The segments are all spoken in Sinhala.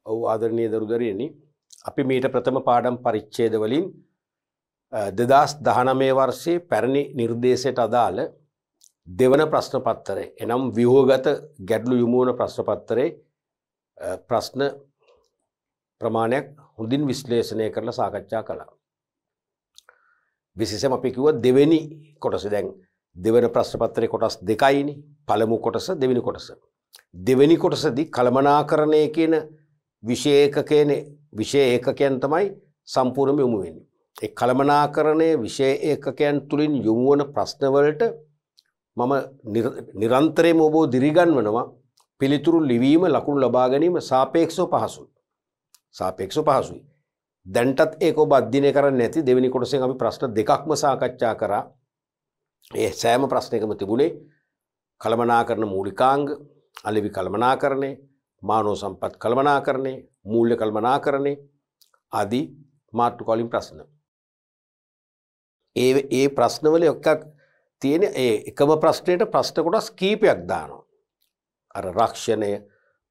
ඔව් ආදරණීය දරුදරියනි අපි මීට ප්‍රථම පාඩම් පරිච්ඡේද වලින් 2019 වර්ෂයේ පැරණි නිර්දේශයට අදාළ දෙවන ප්‍රශ්න පත්‍රය එනම් ව්‍යුහගත ගැටළු යොමු වන ප්‍රශ්න පත්‍රයේ ප්‍රශ්න ප්‍රමාණයක් හොඳින් විශ්ලේෂණය කරලා සාකච්ඡා කළා. විශේෂයෙන්ම අපි කිව්වා දෙවෙනි කොටස දැන් දෙවන ප්‍රශ්න පත්‍රයේ කොටස් දෙකයිනේ. පළමු කොටස දෙවෙනි කොටස. දෙවෙනි කොටසදී කළමනාකරණය කියන විෂය ඒකකයන් තමයි සම්පූර්ණයෙන්ම යොමු වෙන්නේ. ඒ කළමනාකරණයේ විෂය ඒකකයන් තුලින් යොමු වන ප්‍රශ්න වලට මම නිරන්තරයෙන්ම ඔබ දිරිගන්වනවා පිළිතුරු ලිවීම ලකුණු ලබා ගැනීම සාපේක්ෂව පහසුයි. සාපේක්ෂව පහසුයි. දැන්ටත් ඒක ඔබ අධ්‍යයනය කරන්නේ නැති දෙවෙනි කොටසෙන් අපි ප්‍රශ්න දෙකක්ම සාකච්ඡා කරා. ඒ සෑම ප්‍රශ්නයකම තිබුණේ කළමනාකරණ මූලිකාංග, අලෙවි කළමනාකරණය, මානව සම්පත් කළමනාකරණය, මූල්‍ය කළමනාකරණය ආදී මාතෘකාවලින් ප්‍රශ්න. ඒ ප්‍රශ්නවල එකක් තියෙන ඒ එකම ප්‍රශ්නයට ප්‍රශ්න කොටස් කීපයක් දානවා. අර රක්ෂණය,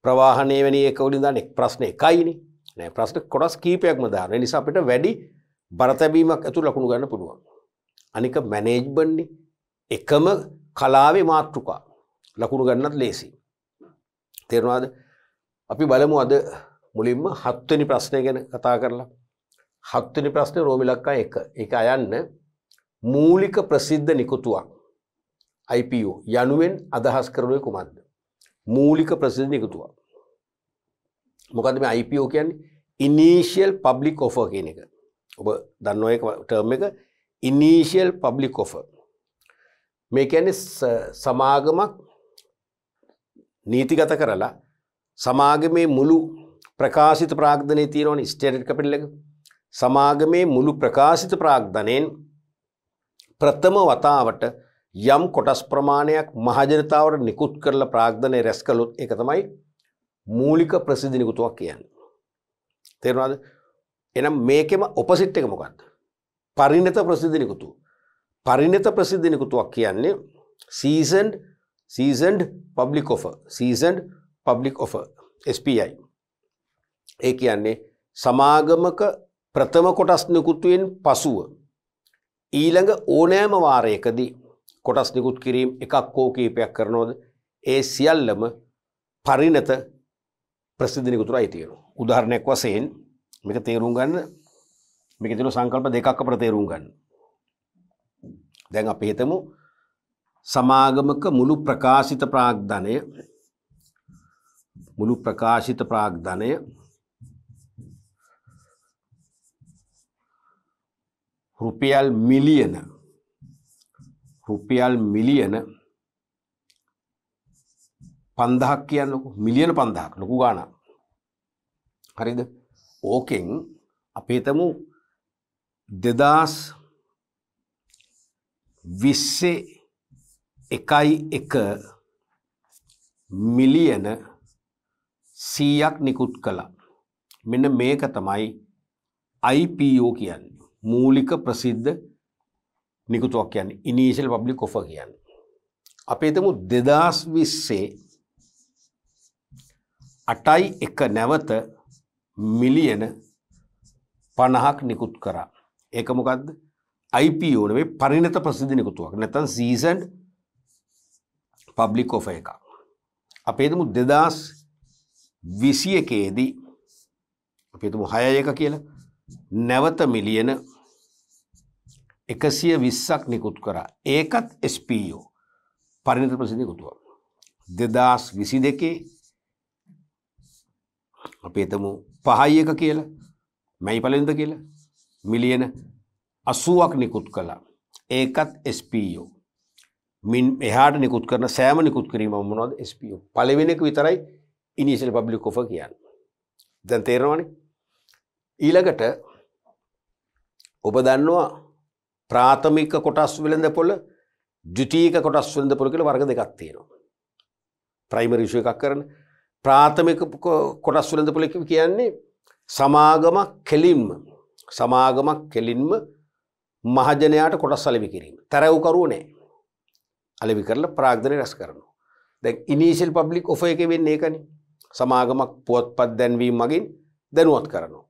ප්‍රවාහනය වැනි එක වලින් දාන ප්‍රශ්න එකයිනේ. නෑ ප්‍රශ්න කොටස් කීපයක්ම දානවා. ඒ නිසා අපිට වැඩි බරතැබීමක් ඇතුළු ලකුණු ගන්න පුළුවන්. අනික මැනේජ්මන්ට්නි එකම කලාවේ මාතෘකා ලකුණු ගන්නත් ලේසි. තේරුණාද? අපි බලමු අද මුලින්ම 7 වෙනි ප්‍රශ්නය ගැන කතා කරලා. 7 වෙනි ප්‍රශ්නේ රෝම ඉලක්කය 1. ඒක අයන්න මූලික ප්‍රසිද්ධ නිකුතුවක් IPO යනුවෙන් අදහස් කරන්නේ කුමක්ද? මූලික ප්‍රසිද්ධ නිකුතුවක්. මොකද්ද මේ IPO කියන්නේ? Initial Public Offer කියන එක. ඔබ දන්නවා ඒක ටර්ම් එක Initial Public Offer. මේ කියන්නේ සමාගමක් නීතිගත කරලා සමාගමේ මුළු ප්‍රකාශිත ප්‍රාග්ධනයේ තියෙනවනේ ස්ටේටඩ් කැපිටල් එක. සමාගමේ මුළු ප්‍රකාශිත ප්‍රාග්ධනයෙන් ප්‍රථම වතාවට යම් කොටස් ප්‍රමාණයක් මහජනතාවට නිකුත් කරලා ප්‍රාග්ධනය රැස් කළොත් ඒක තමයි මූලික ප්‍රසිද්ධ නිකුතුවක් කියන්නේ. තේරුණාද? එහෙනම් මේකෙම ඔපොසිට් එක මොකක්ද? පරිණත ප්‍රසිද්ධ නිකුතුව. පරිණත ප්‍රසිද්ධ නිකුතුවක් කියන්නේ seasoned public offer. seasoned public offer SPI. ඒ කියන්නේ සමාගමක ප්‍රථම කොටස් නිකුතුවෙන් පසුව ඊළඟ ඕනෑම වාරයකදී කොටස් නිකුත් කිරීම එකක් හෝ කීපයක් කරනවද ඒ සියල්ලම පරිණත ප්‍රසිද්ධ නිකුතුරයි තියෙනවා. උදාහරණයක් වශයෙන් මේක තේරුම් ගන්න මේකේ තියෙන සංකල්ප දෙකක් අපිට තේරුම් ගන්න. දැන් අපි හිතමු සමාගමක මුළු ප්‍රකාශිත ප්‍රාග්ධනය රුපියල් මිලියන 5000ක් කියන්නකො. මිලියන 5000ක් ලොකු ගාණක්. හරිද? ඕකෙන් අපි හිතමු 2020 1.1 මිලියන 100ක් නිකුත් කළා. මෙන්න මේක තමයි IPO කියන්නේ. මූලික ප්‍රසිද්ධ නිකුතුවක් කියන්නේ Initial Public Offer කියන්නේ. අපි හිතමු 2020 8.1 නැවත මිලියන 50ක් නිකුත් කරා. ඒක මොකද්ද? IPO නෙවෙයි පරිණත ප්‍රසිද්ධ නිකුතුවක්. නැත්නම් seasoned public offer එකක්. අපි හිතමු 2021 දී අපි හිතමු 6.1 කියලා නැවත මිලියන 120ක් නිකුත් කරා. ඒකත් SPO පරිණත ප්‍රසිද්ධ නිකුතුවක්. 2022 අපි හිතමු 5.1 කියලා මැයි පළවෙනිද කියලා මිලියන 80ක් නිකුත් කළා. ඒකත් SPO. මින් එහාට නිකුත් කරන සෑම නිකුත් කිරීමම මොනවද? SPO. පළවෙනි එක විතරයි Initial Public Offer කියන්නේ. දැන් තේරෙනවනේ? ඊළඟට ඔබ දන්නවා ප්‍රාථමික කොටස් වෙළඳපොළ, ද්විතීයික කොටස් වෙළඳපොළ කියලා වර්ග දෙකක් තියෙනවා. ප්‍රයිමරි ඉෂුව එකක් කරන ප්‍රාථමික කොටස් වෙළඳපොළ කියන්නේ සමාගමක් කෙලින්ම මහජනයාට කොටස් අලෙවි කිරීම. තරවුකරුවෝ නැහැ. අලෙවි කරලා ප්‍රාග්ධනය රැස් කරනවා. දැන් Initial Public Offer එකේ වෙන්නේ ඒකනේ. සමාගමක් පුවත්පත් දැන්වීම මගින් දැනුවත් කරනවා.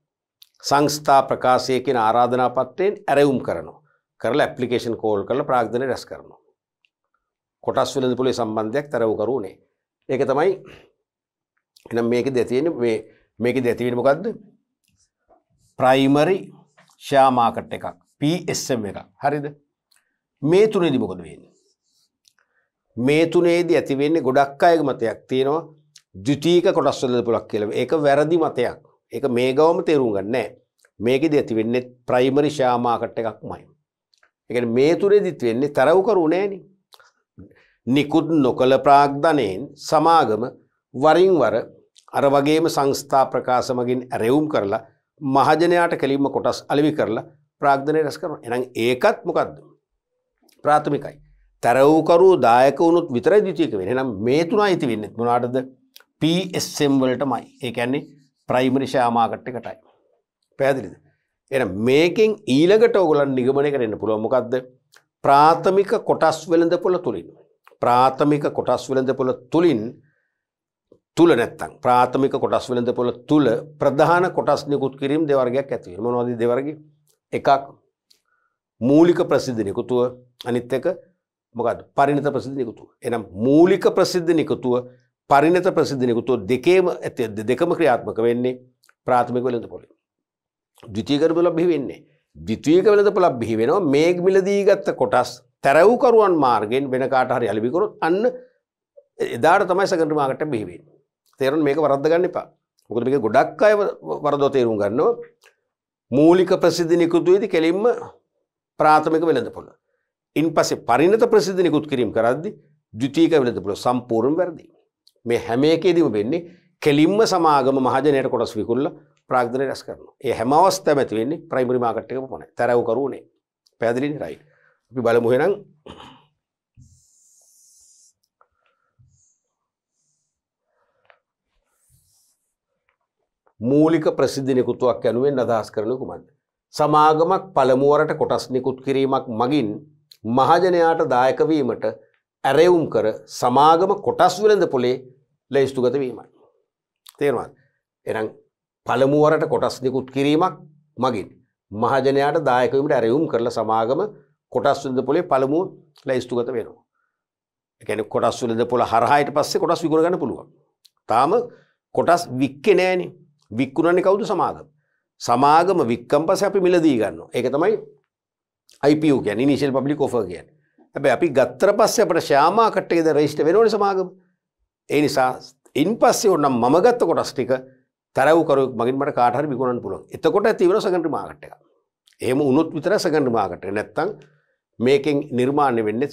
සංස්ථා ප්‍රකාශය කියන ආරාධනා පත්‍රයෙන් ඇරයුම් කරනවා. කරලා ඇප්ලිකේෂන් කෝල් කරලා ප්‍රාග්ධනය රැස් කරනවා. කොටස් වෙළඳපොලේ සම්බන්ධයක් තරවකරු නේ. ඒක තමයි එහෙනම් මේකෙදි ඇති වෙන්නේ මේකෙදි ඇති වෙන්නේ මොකද්ද? ප්‍රයිමරි ෂෙයා මාකට් එකක් PSM එකක්. හරිද? මේ තුනේදී මොකද වෙන්නේ? මේ තුනේදී ඇති වෙන්නේ ගොඩක් අයගේ මතයක් තියෙනවා ද්විතීයික කොටස් වෙළඳපොලක් කියලා. ඒක වැරදි මතයක්. ඒක මේ ගවම තේරුම් ගන්න නෑ. මේකෙදි ඇති වෙන්නේ ප්‍රයිමරි ෂෙයා මාකට් එකක්මයි. ඒ කියන්නේ මේ තුනේදීත් වෙන්නේ තරවකරු නෑනේ. නිකුත් නොකළ ප්‍රාග්ධනයෙන් සමාගම වරින් වර අර වගේම සංස්ථා ප්‍රකාශ මගින් ඇරයුම් කරලා මහජනයාට කෙලින්ම කොටස් අලෙවි කරලා ප්‍රාග්ධනය රැස් කරනවා. එහෙනම් ඒකත් මොකද්ද? ප්‍රාථමිකයි. තරවකරු දායක වුණොත් විතරයි ද්විතීයික වෙන්නේ. එහෙනම් මේ තුනයි ඉති වෙන්නේ මොනවාටද? PSM වලටමයි. ඒ කියන්නේ ප්‍රයිමරි ෂෙයා මාකට් එකටයි. පැහැදිලිද? එහෙනම් මේකෙන් ඊළඟට ඔයගොල්ලන් නිගමනය කරන්න පුළුවන් මොකද්ද? ප්‍රාථමික කොටස් වෙළඳපොළ තුලින් ප්‍රාථමික කොටස් වෙළඳපොළ තුල නැත්තම් ප්‍රාථමික කොටස් වෙළඳපොළ තුල ප්‍රධාන කොටස් නිකුත් කිරීම දෙවර්ගයක් ඇති වෙනවා. මොනවද දෙවර්ගය? එකක් මූලික ප්‍රසිද්ධ නිකුතුව, අනිත් එක මොකද්ද? පරිණත ප්‍රසිද්ධ නිකුතුව. එහෙනම් මූලික ප්‍රසිද්ධ නිකුතුව, පරිණත ප්‍රසිද්ධ නිකුතුව දෙකම ක්‍රියාත්මක වෙන්නේ ප්‍රාථමික වෙළඳපොළේ. ද්විතීයික වෙළඳපොළ බිහි වෙන්නේ. ද්විතීයික වෙළඳපොළ බිහි වෙනවා මේ මිලදී ගත්ත කොටස් තරවකරුවන් මාර්ගෙන් වෙන කාට හරි අලෙවි කරොත් අන්න එදාට තමයි සෙකන්ඩරි මාකට් එක බිහි වෙන්නේ. තේරුණා? මේක වරද්ද ගන්න එපා. මොකද මේක ගොඩක් අය වරදව තේරුම් ගන්නවා. මූලික ප්‍රසිද්ධ නිකුතුවේදී කෙලින්ම ප්‍රාථමික වෙළඳපොළ. ඉන්පස්සේ පරිණත ප්‍රසිද්ධ නිකුත් කිරීම කරද්දී ද්විතීයික වෙළඳපොළ සම්පූර්ණ වැරදි. මේ හැම එකේදීම වෙන්නේ කෙලින්ම සමාගම මහජනයට කොටස් විකුණලා ප්‍රාග්ධනය රැස් කරනවා. ඒ හැම අවස්ථාවෙම ඇති වෙන්නේ ප්‍රයිමරි මාකට් එක පමණයි. තරවකරු නේ. පැහැදිලිනේ? රයිට්. අපි බලමු එහෙනම් මූලික ප්‍රසිද්ධ නිකුතුවක් යනුවෙන් අදහස් කරන්නේ කුමක්ද? සමාගමක් පළමු වරට කොටස් නිකුත් කිරීමක් මගින් මහජනයාට දායක වීමට ඇරයුම් කර සමාගම කොටස් වෙළඳපොලේ ලැයිස්තුගත වීමයි. තේරුණාද? එහෙනම් පළමු වරට කොටස් නිකුත් කිරීමක් මගින් මහජනයාට දායක වීමට ඇරයුම් කරලා සමාගම කොටස් වෙළඳපොලේ පළමු ලැයිස්තුගත වෙනවා. ඒ කියන්නේ කොටස් වෙළඳපොළ හරහා ඊට පස්සේ කොටස් විකුණ ගන්න පුළුවන්. තාම කොටස් වික්කේ නෑනේ. වික්කුණන්නේ කවුද? සමාගම. සමාගම වික්කම් පස්සේ අපි මිලදී ගන්නවා. ඒක තමයි IPO කියන්නේ, ඉනිෂියල් පබ්ලික් ඔෆර් කියන්නේ. හැබැයි අපි ගත්තට පස්සේ අපිට ෂෙයා මාකට් එකේ රෙජිස්ටර් වෙනවනේ සමාගම. ඒ නිසා ඉන්පස්සේ ඕනම් මම ගත්ත කොටස් ටික තරවකරුවෙක් මගින් මට කාට හරි විකුණන්න පුළුවන්. එතකොට ඇති වෙන සෙකන්ඩරි මාකට් එක. එහෙම වුණොත් විතරයි සෙකන්ඩරි මාකට් එක. නැත්තම් මේකෙන් නිර්මාණය වෙන්නේ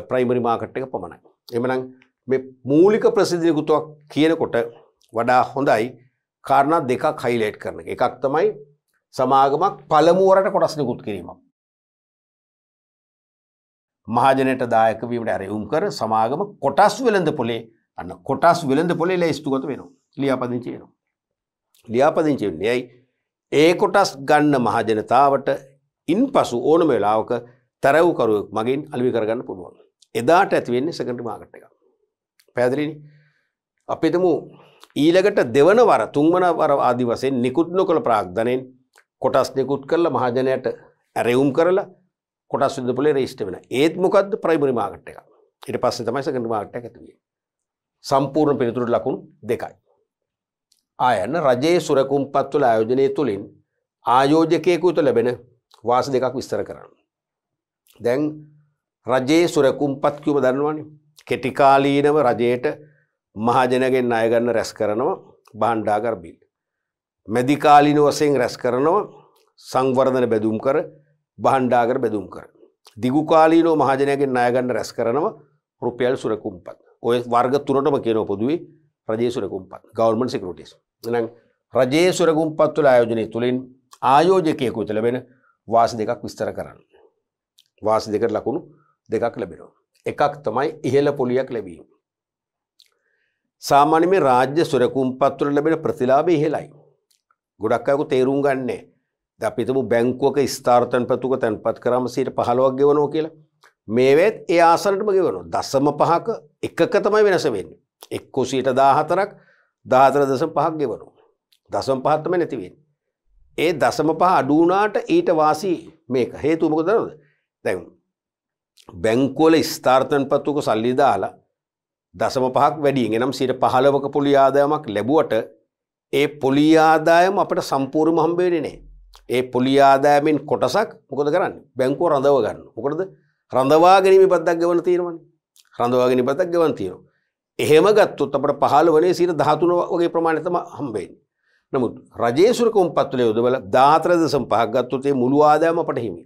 ප්‍රයිමරි මාකට් එක පමණයි. එහෙමනම් මේ මූලික ප්‍රසිද්ධ නිකුතුවක් කියනකොට වඩා හොඳයි කාරණා දෙකක් හයිලයිට් කරන එක. එකක් තමයි සමාගමක් පළමු වරට කොටස් නිකුත් කිරීමක්. මහජනයට දායක වීමට ඇරයුම් කර සමාගම කොටස් වෙළඳපොලේ කොටස් වෙළඳපොලේ ලැයිස්තුගත වෙනවා. ලියාපදිංචි වෙනවා. ලියාපදිංචි වෙන්නේ ඇයි? ඒ කොටස් ගන්න මහජනතාවට ඉන්පසු ඕනම වෙලාවක තරවකරුවෙක් මගින් අලෙවි කරගන්න පුළුවන්. එදාට ඇති වෙන්නේ සෙකන්ඩරි මාකට් එක. පැහැදිලිනේ? අපි හිතමු ඊළඟට දෙවන වර තුන්වන වර ආදි වශයෙන් නිකුත් නොකළ ප්‍රාග්ධනයෙන් කොටස් නිකුත් කරලා මහජනයට ඇරයුම් කරලා කොටස් වෙළඳපොලේ රෙජිස්ටර් වෙනවා. ඒත් මොකද්ද? ප්‍රයිමරි මාකට් එක. ඊට පස්සේ තමයි සෙකන්ඩරි මාකට් එක ඇති වෙන්නේ. සම්පූර්ණ පිළිතුරු ලකුණු දෙකයි. ආයන රජයේ සුරකුම්පත් වල ආයෝජනය තුලින් ආයෝජකයෙකුට ලැබෙන වාසි දෙකක් විස්තර කරන්න. දැන් රජයේ සුරකුම්පත් කියව දන්නවනේ. කෙටි කාලීනව රජයට මහජනගෙන් ණය ගන්න රැස් කරනවා භාණ්ඩාගාර බිල්. මැදි කාලීන වශයෙන් රැස් කරනවා සංවර්ධන බෙදුම් කර භාණ්ඩාගාර බෙදුම් කර. දිගු කාලීනව මහජනගෙන් ණය ගන්න රැස් කරනවා රුපියල් සුරකුම්පත්. ඔය වර්ග තුනටම කියනවා පොදුවේ රජයේ සුරකුම්පත්, ගවර්න්මන්ට් සිකියුරිටිස්. එහෙනම් රජයේ සුරකුම්පත් වල ආයෝජනය තුලින් ආයෝජකයෙකුට ලැබෙන වාසි දෙකක් විස්තර කරන්න. වාසි දෙකට ලකුණු දෙකක් ලැබෙනවා. එකක් තමයි ඉහළ පොලියක් ලැබීම. සාමාන්‍ය මේ රාජ්‍ය සුරකුම්පත් වල ලැබෙන ප්‍රතිලාභය ඉහළයි. ගොඩක් අයකෝ තේරුම් ගන්නෑ. දැන් අපි හිතමු බැංකුවක ස්ථාවර තැන්පතුක තැන්පත් කරාම 15% ගෙවනවා කියලා. මේවෙත් ඒ ආසනටම ගෙවනවා. 0.5ක එකක තමයි වෙනස වෙන්නේ. එක්ක 14ක් 14.5ක් ගෙවනවා. 0.5 තමයි නැති වෙන්නේ. ඒ 0.5 අඩු වුණාට ඊට වාසි මේක. හේතුව මොකද දන්නවද? දැන් බැංකුවල ස්ථාර්තන්පත්තුක සල්ලි දාලා 0.5ක් වැඩියෙන් එනම් 15ක පොලි ආදායමක් ලැබුවට ඒ පොලි ආදායම අපිට සම්පූර්ණයෙන්ම හම්බ වෙන්නේ නැහැ. ඒ පොලි ආදායමෙන් කොටසක් මොකද කරන්නේ? බැංකුව රඳව ගන්නවා. මොකටද? රඳවා ගැනීම බද්දක් ගෙවන්න තියෙනවනේ. රඳවා ගැනීම බද්දක් ගෙවන්න තියෙනවා. එහෙම ගත්තොත් අපිට 15 13 වගේ ප්‍රමාණය තමයි හම්බ වෙන්නේ. නමුත් රජයේ සුරකුම්පත්වල යොදවල 14.5ක් ගත්තොත් ඒ මුළු ආදායම අපට හිමි.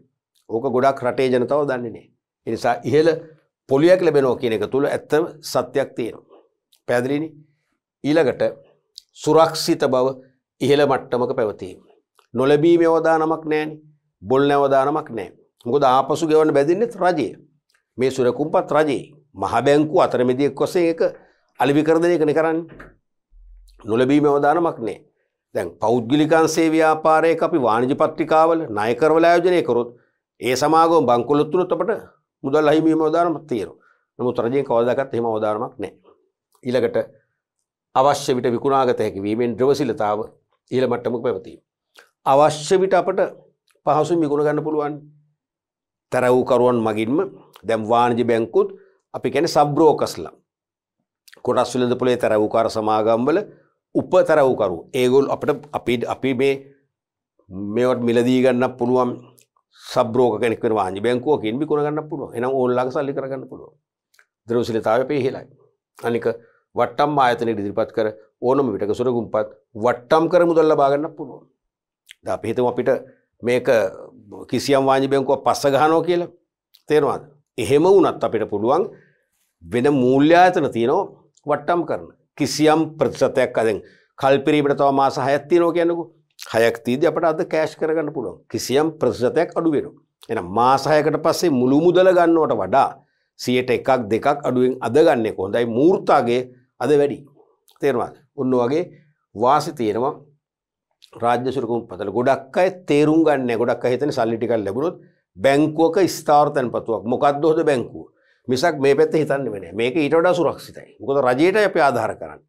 ඕක ගොඩක් රටේ ජනතාව දන්නේ නැහැ. ඒ නිසා ඉහළ පොලියක් ලැබෙනවා කියන එක තුල ඇත්තම සත්‍යයක් තියෙනවා. පැහැදිලිනේ? ඊළඟට සුරක්ෂිත බව ඉහළ මට්ටමක පැවතීම. නොලැබීමේ අවදානමක් නැහැනේ. බොල් නැවදානමක් නැහැ. මොකද ආපසු ගෙවන්න බැඳින්නේ රජය. මේ සුරකුම්පත් රජේ මහ බැංකුව අතරමැදියෙක් වශයෙන් එක අලෙවිකරදනයකනේ කරන්නේ. නොලැබීමේ අවදානමක් නැහැ. දැන් පෞද්ගලිකංශේ ව්‍යාපාරයක අපි වාණිජ පත්‍රිකාවල ණය කරවල ආයෝජනය කරොත් ඒ සමාගම බංකොලොත් තුනත් අපිට මුදල් අහිමිවීම අවදානමක් තියෙනවා. නමුත් රජයෙන් කවදාකවත් එහෙම අවදානමක් නැහැ. ඊළඟට අවශ්‍ය විට විකුණාගත හැකි වීමෙන් ද්‍රවශීලතාව ඉහළ මට්ටමක පැවතීම. අවශ්‍ය විට අපට පහසුවෙන් විකුණ ගන්න පුළුවන්. තරවුකරුවන් මගින්ම දැන් වාණිජ බැංකුත් අපි කියන්නේ සබ් බ්‍රෝකර්ස්ලා. කොටස් වෙළඳපොලේ තරවුකාර සමාගම් වල උපතරවුකරු. ඒගොල්ලෝ අපි මේවට මිලදී ගන්න පුළුවන් සබ් බ්‍රෝකර් කෙනෙක් වෙන වාණිජ බැංකුවකින් විකුණ ගන්න පුළුවන්. එහෙනම් ඕන්ලාගේ සල්ලි කරගන්න පුළුවන්. ද්‍රවශීලතාවය පිළිහෙලයි. අනික වට්ටම් ආයතන ඉදිරිපත් කර ඕනම විටක සුරකුම්පත් වට්ටම් කර මුදල් ලබා ගන්න පුළුවන්. දැන් අපි හිතමු අපිට මේක කිසියම් වාණිජ බැංකුවක් පස්ස ගහනවා කියලා. තේරෙනවද? එහෙම වුණත් අපිට පුළුවන් වෙන මූල්‍ය ආයතන තියෙනවා වට්ටම් කරන. කිසියම් ප්‍රතිශතයක් දැන් කල්පිරීමට තව මාස 6ක් තියෙනවා කියන්නකෝ. 6ක් තියදී අපිට අද කෑෂ් කරගන්න පුළුවන්. කිසියම් ප්‍රතිශතයක් අඩු වෙනවා. එහෙනම් මාස 6කට පස්සේ මුළු මුදල ගන්නවට වඩා 1%ක් 2ක් අඩුවෙන් අද ගන්න එක හොඳයි. මූර්තාගේ අද වැඩි. තේරුණාද? ඔන්න වගේ වාසි තියෙනවා රාජ්‍ය සුරකුම්පතල. ගොඩක් අය තේරුම් ගන්න නැහැ. ගොඩක් අය හිතන්නේ සල්ලි ටිකක් ලැබුණොත් බැංකුවක ස්ථාවර තැන්පතුවක්. මොකද්ද හොද බැංකුව? මිසක් මේ පැත්තේ හිතන්නේ නැහැ. මේක ඊට වඩා සුරක්ෂිතයි. මොකද රජයට අපි ආධාර කරන්නේ.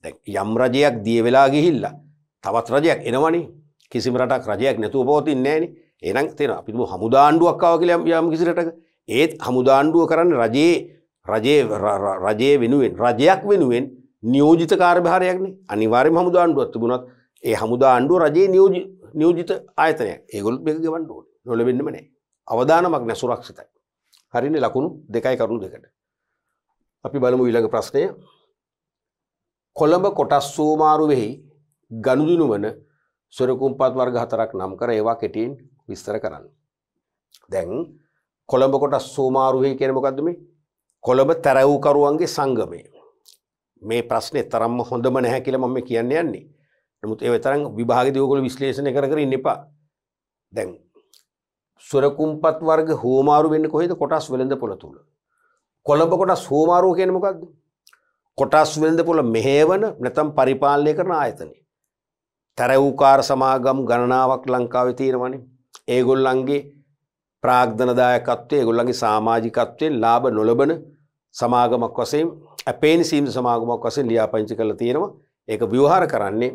දැන් යම් රජයක් දිය වෙලා ගිහිල්ලා තවත් රජයක් එනවනේ. කිසිම රටක් රජයක් නැතුව පවතින්නේ නැහනේ. එහෙනම් තේරෙනවා. අපි හමුදා ආණ්ඩුවක් ආවා කියලා යම් කිසි රටක ඒත් හමුදා ආණ්ඩුව කරන්නේ රජයේ වෙනුවෙන් රජයක් වෙනුවෙන් නියෝජිත කාර්යභාරයක්නේ. අනිවාර්යයෙන්ම හමුදා ආණ්ඩුවක් තිබුණත් ඒ හමුදා ආණ්ඩුව රජයේ නියෝජිත ආයතනයක්. ඒගොල්ලෝ මේක ගෙවන්න ඕනේ. නොලෙවෙන්නම නැහැ. අවදානමක් නැහැ, සුරක්ෂිතයි. හරිනේ? ලකුණු 2යි කරුණු 2කට. අපි බලමු ඊළඟ ප්‍රශ්නය. කොළඹ කොටස් සෝමාරුවෙහි ගනුදෙනු වන සොරකුම්පත් වර්ග 4ක් නම් කර ඒවා කෙටියෙන් විස්තර කරන්න. දැන් කොළඹ කොටස් සෝමාරුවෙහි කියන්නේ මොකද්ද මේ? කොළඹ තරවුකරුවන්ගේ සංගමය. මේ ප්‍රශ්නේ තරම්ම හොඳම නැහැ කියලා මම කියන්නේ යන්නේ. නමුත් ඒ තරම් විභාගයේදී ඔයගොල්ලෝ විශ්ලේෂණය කර ඉන්න එපා. දැන් සොරකුම්පත් වර්ග හෝමාරු වෙන්නේ කොහෙද? කොටස් වෙළඳපොළ තුල. කොළඹ කොටස් හෝමාරුව කියන්නේ මොකද්ද? කොටස් වෙළඳපොළ මෙහෙවන නැත්නම් පරිපාලනය කරන ආයතනය. තරවුකාර සමාගම් ගණනාවක් ලංකාවේ තියෙනවනේ. ඒගොල්ලන්ගේ ප්‍රාග්ධනදායකත්වයේ ඒගොල්ලන්ගේ සමාජිකත්වයෙන් ලාභ නොලබන සමාගමක් වශයෙන් අපේන සීමිත සමාගමක් වශයෙන් ලියාපදිංචි කරලා තියෙනවා. ඒක ව්‍යවහාර කරන්නේ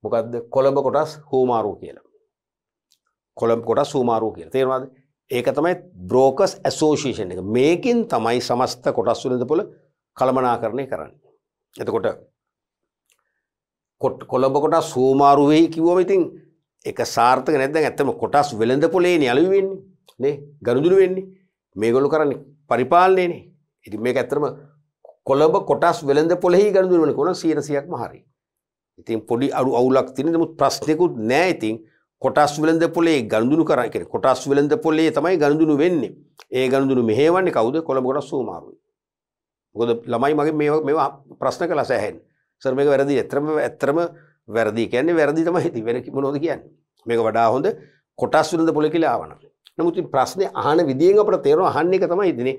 මොකද්ද? කොළඹ කොටස් හෝමාරුව කියලා. කොළඹ කොටස් හෝමාරුව කියලා. තේරුණාද? ඒක තමයි බ්‍රෝකර්ස් ඇසෝසියේෂන් එක. මේකෙන් තමයි සමස්ත කොටස් වෙළඳපොළ කළමනාකරණය කරන්නේ. එතකොට කොළඹ කොටස් හෝමාරුවෙහි කිව්වම ඉතින් ඒක සාර්ථක නැත්නම් ඇත්තම කොටස් වෙළඳපොළේනේ අලුවි වෙන්නේ. නේ? ගනුදෙනු වෙන්නේ. මේගොල්ලෝ කරන්නේ පරිපාලනයනේ. ඉතින් මේක ඇත්තම කොළඹ කොටස් වෙළඳපොළෙහි ගනුදෙනු වෙන කොන 100%ක්ම හරි. ඉතින් පොඩි අවුලක් තියෙන නමුත් ප්‍රශ්නයක්වත් නැහැ. ඉතින් කොටස් වෙළඳපොළේ ගනුදෙනු කරා කියන්නේ කොටස් වෙළඳපොළේ තමයි ගනුදෙනු වෙන්නේ. ඒ ගනුදෙනු මෙහෙවන්නේ කවුද? කොළඹ කොටස් හෝමාරුවයි. මොකද ළමයි මගේ මේවා ප්‍රශ්න කළා සෑහෙන. සර් මේක වැරදි. ඇත්තම වැරදි කියන්නේ වැරදි තමයි. ඉතින් වෙන මොනවද කියන්නේ? මේක වඩා හොඳ කොටස් වෙළඳපොළ කියලා ආවනම්. නමුත් ප්‍රශ්නේ අහන විදියෙන් අපිට තේරෙනවා අහන්නේ එක තමයි ඉතින්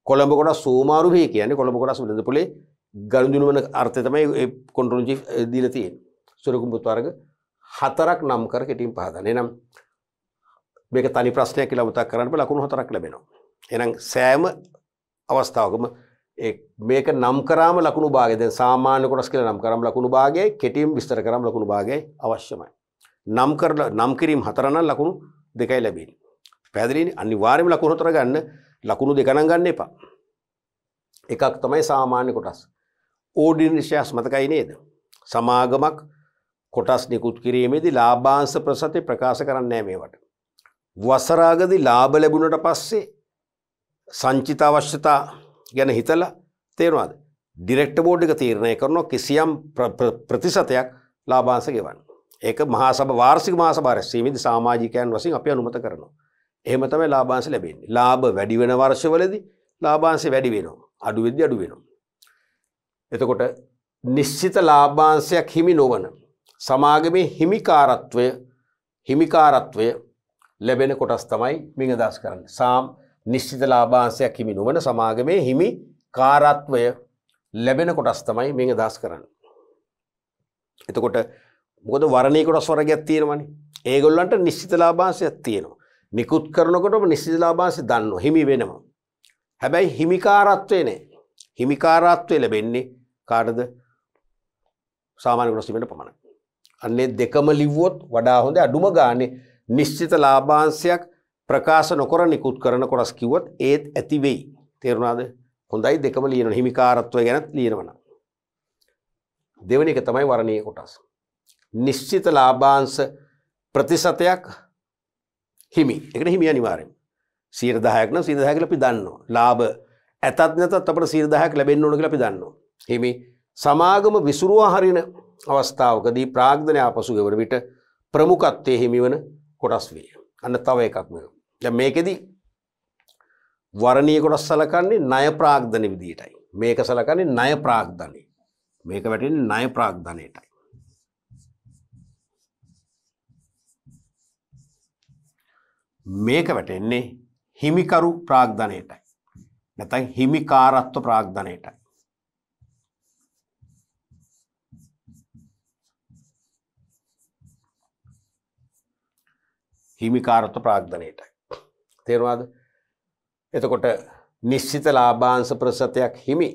කොළඹ කොටස් හෝමාරුවයි කියන්නේ කොළඹ කොටස් වෙළඳපොළේ ගනුදෙනු වන අර්ථය තමයි ඒ කන්ට්‍රෝල් චීෆ් දීලා තියෙන්නේ. සොරකුම්පත් වර්ග 4ක් නම් කර කෙටියෙන් පහදන්න. එහෙනම් මේක තනි ප්‍රශ්නයක් කියලා මතක් කරන්න බෑ. ලකුණු 4ක් ලැබෙනවා. එහෙනම් සෑම අවස්ථාවකම මේක නම් කරාම ලකුණු භාගය දැන් සාමාන්‍ය කොටස් කියලා නම් කරාම ලකුණු භාගයයි කෙටියෙන් විස්තර කරාම ලකුණු භාගයයි අවශ්‍යමයි. නම් කිරීම 4 නම් ලකුණු 2යි ලැබෙන්නේ. පැහැදිලිනේ? අනිවාර්යයෙන්ම ලකුණු 4 ගන්න ලකුණු 2 නම් ගන්න එපා. එකක් තමයි සාමාන්‍ය කොටස්. ඕඩිනරි ෂෙයාර්ස් මතකයි නේද? සමාගමක් කොටස් නිකුත් කිරීමේදී ලාභාංශ ප්‍රතිශතය ප්‍රකාශ කරන්නේ නැහැ මේවට. වසරාගදී ලාභ ලැබුණට පස්සේ සංචිත අවශ්‍යතා ගැන හිතලා තේරෙනවද? ඩිරෙක්ටර් බෝඩ් එක තීරණය කරනවා කිසියම් ප්‍රතිශතයක් ලාභාංශ ගෙවන්න. ඒක මහා සභාව වාර්ෂික මහා සභාව රැස්වීමේදී සමාජිකයන් වශයෙන් අපි අනුමත කරනවා. එහෙම තමයි ලාභාංශ ලැබෙන්නේ. ලාභ වැඩි වෙන වර්ෂවලදී ලාභාංශ වැඩි වෙනවා. අඩු වෙද්දී අඩු වෙනවා. එතකොට නිශ්චිත ලාභාංශයක් හිමි නොවන සමාගමේ හිමිකාරත්වය ලැබෙන කොටස් තමයි මින් අදහස් කරන්නේ. නිශ්චිත ලාභාංශයක් හිමි නොවන සමාගමේ හිමිකාරත්වය ලැබෙන කොටස් තමයි මින් අදහස් කරන්නේ. එතකොට මොකද වර්ණීය කොටස් වර්ගයක් තියෙනවනේ. ඒගොල්ලන්ට නිශ්චිත ලාභාංශයක් තියෙනවා. නිකුත් කරනකොටම නිශ්චිත ලාභාංශය දන්නවා. හිමි වෙනවා. හැබැයි හිමිකාරත්වය නෑ. හිමිකාරත්වය ලැබෙන්නේ කාටද? සාමාන්‍ය කොටස් වලින් පමණයි. අන්නේ දෙකම ලිව්වොත් වඩා හොඳ. අඩුම ගානේ නිශ්චිත ලාභාංශයක් ප්‍රකාශ නොකර නිකුත් කරන කොටස් කිව්වොත් ඒත් ඇති වෙයි. තේරුණාද? හොඳයි දෙකම ලියනවා. හිමිකාරත්වය ගැනත් ලියනවා. දෙවෙනි එක තමයි වර්ණීය කොටස්. නිශ්චිත ලාභාංශ ප්‍රතිශතයක් හිමි. ඒකට හිමි අනිවාර්යයෙන්. 10%ක් නම් 10% කියලා අපි දන්නවා. ලාභ ඇතත් නැතත් අපිට 10%ක් ලැබෙන්න ඕන කියලා අපි දන්නවා. හිමි සමාගම විසුරුවා හරින අවස්ථාවකදී ප්‍රාග්ධනය ආපසු ගෙවන විට ප්‍රමුඛත්වයේ හිමිවන කොටස් වේ. අන්න තව එකක් මේ. දැන් මේකෙදි වර්ණීය කොටස් සලකන්නේ ණය ප්‍රාග්ධන විදියටයි. මේක සලකන්නේ ණය ප්‍රාග්ධනෙ. මේක වැටෙන්නේ ණය ප්‍රාග්ධනෙටයි. මේක වැටෙන්නේ හිමිකරු ප්‍රාග්ධනයටයි. නැත්නම් හිමිකාරත්ව ප්‍රාග්ධනයටයි. හිමිකාරත්ව ප්‍රාග්ධනයටයි. තේරුණාද? එතකොට නිශ්චිත ලාභාංශ ප්‍රතිශතයක් හිමි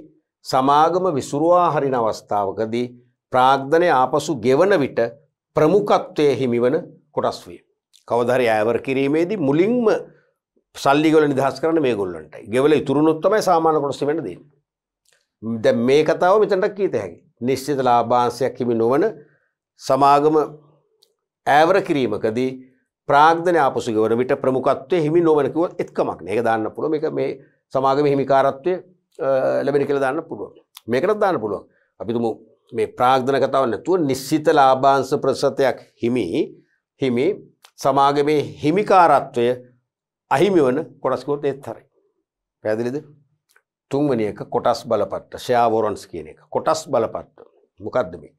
සමාගම විසුරුවා හරින අවස්ථාවකදී ප්‍රාග්ධනය ආපසු ගෙවන විට ප්‍රමුඛත්වයේ හිමිවන කොටස් වේ. කවදා හරි අයවර කිරීමේදී මුලින්ම සල්ලි ගොල්ල නිදහස් කරන්න මේගොල්ලන්ටයි. ගෙවල ඉතුරුනොත් තමයි සාමාන්‍ය කොටස් වෙන්න දෙන්නේ. දැන් මේ කතාව මෙතනට කීත හැකි. නිශ්චිත ලාභාංශයක් හිමි නොවන සමාගම අයවර කිරීමකදී ප්‍රාග්ධනය ආපසු ගෙවන විට ප්‍රමුඛත්වයේ හිමි නොවන කිව්වොත් එක්කමක් නේ. ඒක දාන්න පුළුවන්. මේක මේ සමාගමේ හිමිකාරත්වය ලැබෙන කියලා දාන්න පුළුවන්. මේකටත් දාන්න පුළුවන්. අපි තුමු මේ ප්‍රාග්ධන කතාව නැතුව නිශ්චිත ලාභාංශ ප්‍රතිශතයක් හිමි සමාගමේ හිමිකාරත්වය අහිමි වන කොටස් කිව්වොත් ඒත් හරි. පැහැදිලිද? තුන්වෙනි එක කොටස් බලපත්‍ර ෂෙයා වොරන්ට්ස් කියන එක. කොටස් බලපත්‍ර මොකක්ද මේ?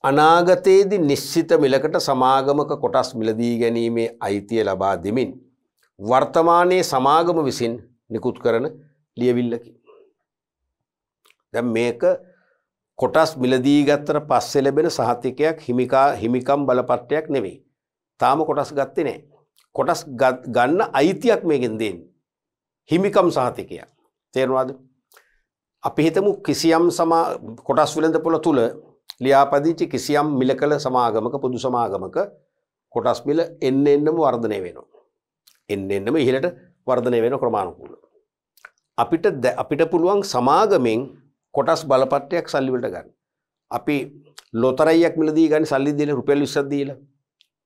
අනාගතයේදී නිශ්චිත මිලකට සමාගමක කොටස් මිලදී ගැනීමේ අයිතිය ලබා දෙමින් වර්තමානයේ සමාගම විසින් නිකුත් කරන ලියවිල්ලකි. දැන් මේක කොටස් මිලදී ගත්තට පස්සේ ලැබෙන සහතිකයක් හිමිකම් බලපත්‍රයක් නෙවෙයි. තාම කොටස් ගත්තේ නැහැ. කොටස් ගන්න අයිතියක් මේකෙන් දෙන්නේ. හිමිකම් සහතිකයක්. තේරුණාද? අපි හිතමු කිසියම් කොටස් වෙළඳපොළ තුල ලියාපදිංචි කිසියම් මිලකල සමාගමක පොදු සමාගමක කොටස් මිල එන්නෙන්නම වර්ධනය වෙනවා. එන්නෙන්නම ඉහළට වර්ධනය වෙන ක්‍රමානුකූලව. අපිට පුළුවන් සමාගමෙන් කොටස් බලපත්‍රයක් සල්ලි වලට ගන්න. අපි ලොතරැයියක් මිලදී ගන්න සල්ලි දීලා රුපියල් 20ක් දීලා.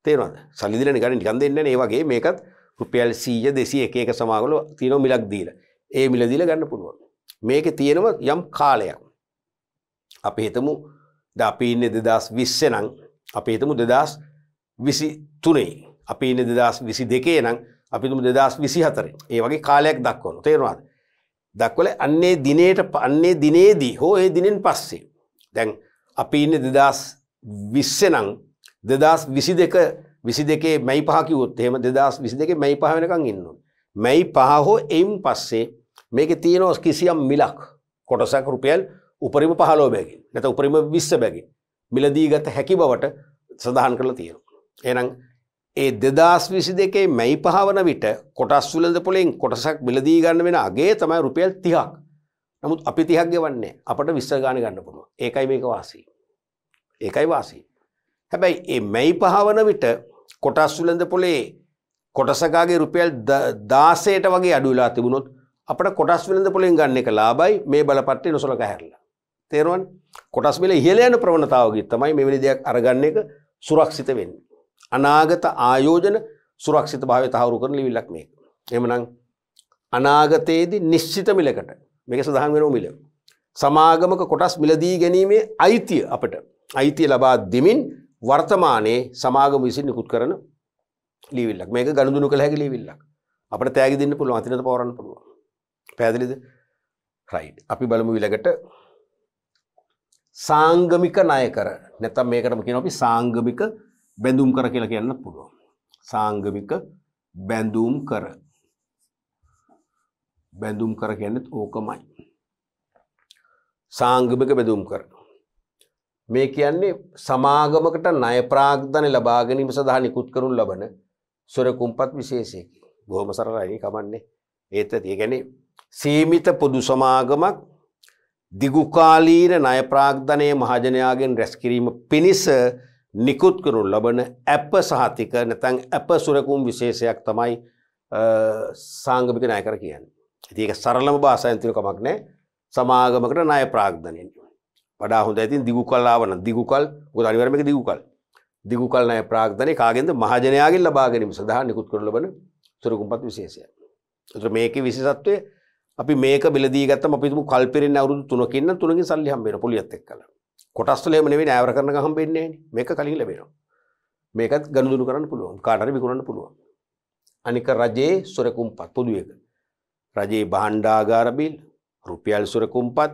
තේරෙනවද? සල්ලි දීලා නිකන් දෙන්නේ නැහැ. ඒ වගේ මේකත් රුපියල් 100 200 එක එක සමාගවල තියෙන මිලක් දීලා. ඒ මිල දීලා ගන්න පුළුවන්. මේකේ තියෙනවා යම් කාලයක්. අපි හිතමු දැන් අපි ඉන්නේ 2020 නම් අපි හිතමු 2023. අපි ඉන්නේ 2022 නම් අපි හිතමු 2024. ඒ වගේ කාලයක් දක්වනවා. තේරෙනවද? දක්වල අන්නේ දිනේදී හෝ ඒ දිනෙන් පස්සේ. දැන් අපි ඉන්නේ 2020 නම් 2022 මැයි 5 කිව්වොත් එහෙම 2022 මැයි 5 වෙනකන් ඉන්න ඕනේ. මැයි 5 හෝ එයින් පස්සේ මේකේ තියෙනවා කිසියම් මිලක් කොටසක් රුපියල් උපරිම 15 බැගින් නැත්නම් උපරිම 20 බැගින් මිලදී ගත හැකි බවට සඳහන් කරලා තියෙනවා. එහෙනම් ඒ 2022 මැයි 5 වන විට කොටස් වෙළඳ පොලෙන් කොටසක් මිලදී ගන්න වෙන අගේ තමයි රුපියල් 30ක්. නමුත් අපි 30ක් ගෙවන්නේ අපිට 20 ගාණ ගන්න පුළුවන්. ඒකයි මේක වාසි. ඒකයි වාසි. හැබැයි මේ මැයි 5 වන විට කොටස් වෙළඳ පොලේ කොටසකාගේ රුපියල් 16ට වගේ අඩු වෙලා තිබුණොත් අපිට කොටස් වෙළඳ පොලෙන් ගන්න එක ලාභයි මේ බලපත්‍රය නොසලකා හැරලා. තේරුණානේ? කොටස් මිල ඉහළ යන ප්‍රවණතාවකදී තමයි මෙවැනි දෙයක් අරගන්න එක සුරක්ෂිත වෙන්නේ. අනාගත ආයෝජන සුරක්ෂිත භාවය තහවුරු කරන ලිවිල්ලක් මේක. එහෙමනම් අනාගතයේදී නිශ්චිත මිලකට මේක සඳහන් වෙනව මිල. සමාගමක කොටස් මිලදී ගැනීමේ අයිතිය අපිට අයිතිය ලබා දෙමින් වර්තමානයේ සමාගම විසින් නිකුත් කරන ලිවිල්ලක්. මේක ගනුදෙනු කළ හැකි ලිවිල්ලක්. අපිට තෑගි දෙන්න පුළුවන්, අතිනත පවරන්න පුළුවන්. පැහැදිලිද? රයිට්. අපි බලමු ඊළඟට සාංගමික ණය කර. නැත්නම් මේකටම කියනවා අපි සාංගමික බැඳුම් කර කියලා කියන්නත් පුළුවන්. සාංගමික බැඳුම් කර. බැඳුම් කර කියන්නේ ඕකමයි. සාංගමික බැඳුම් කර. මේ කියන්නේ සමාගමකට ණය ප්‍රාග්ධන ලබා ගැනීම සඳහා නිකුත් කරනු ලබන සොරකුම්පත් විශේෂයකි. බොහොම සරලයි කමන්නේ. ඒත් ඒ කියන්නේ සීමිත පොදු සමාගමක් දිගුකාලීන ණය ප්‍රාග්ධනයේ මහජනයාගෙන් රැස් කිරීම පිණිස නිකුත් කරනු ලබන අප සහතික නැත්නම් අප සොරකුම් විශේෂයක් තමයි සාංගමික ණය කර කියන්නේ. ඉතින් ඒක සරලම භාෂාවෙන් තියෙන කමක් නැහැ. සමාගමකට ණය ප්‍රාග්ධනයෙන් වඩා හොඳ ඉතින් දිගුකල් ආවන දිගුකල් මොකද අනිවාර්යයෙන් මේක දිගුකල්. දිගුකල් ණය ප්‍රාග්ධනයේ කාගෙන්ද මහජනයාගෙන් ලබා ගැනීම සඳහා නිකුත් කරනු ලබන සොරකුම්පත් විශේෂයක්. ඒතර මේකේ විශේෂත්වය අපි මේක බිලදී ගත්තම අපි තුමු කල්පෙරින් අවුරුදු 3කින් නම් 3කින් සල්ලි හම්බ වෙනවා පොලියත් එක්කලා. කොටස් වල එහෙම නෙවෙයි ඈවර කරන ගම හම්බෙන්නේ නැහැ නේ. මේක කලින් ලැබෙනවා. මේකත් ගනුදෙනු කරන්න පුළුවන්. කාට හරි විකුණන්න පුළුවන්. අනික රජයේ සොරකුම්පත් පොදු එක. රජයේ භාණ්ඩාගාර බිල්, රුපියල් සොරකුම්පත්,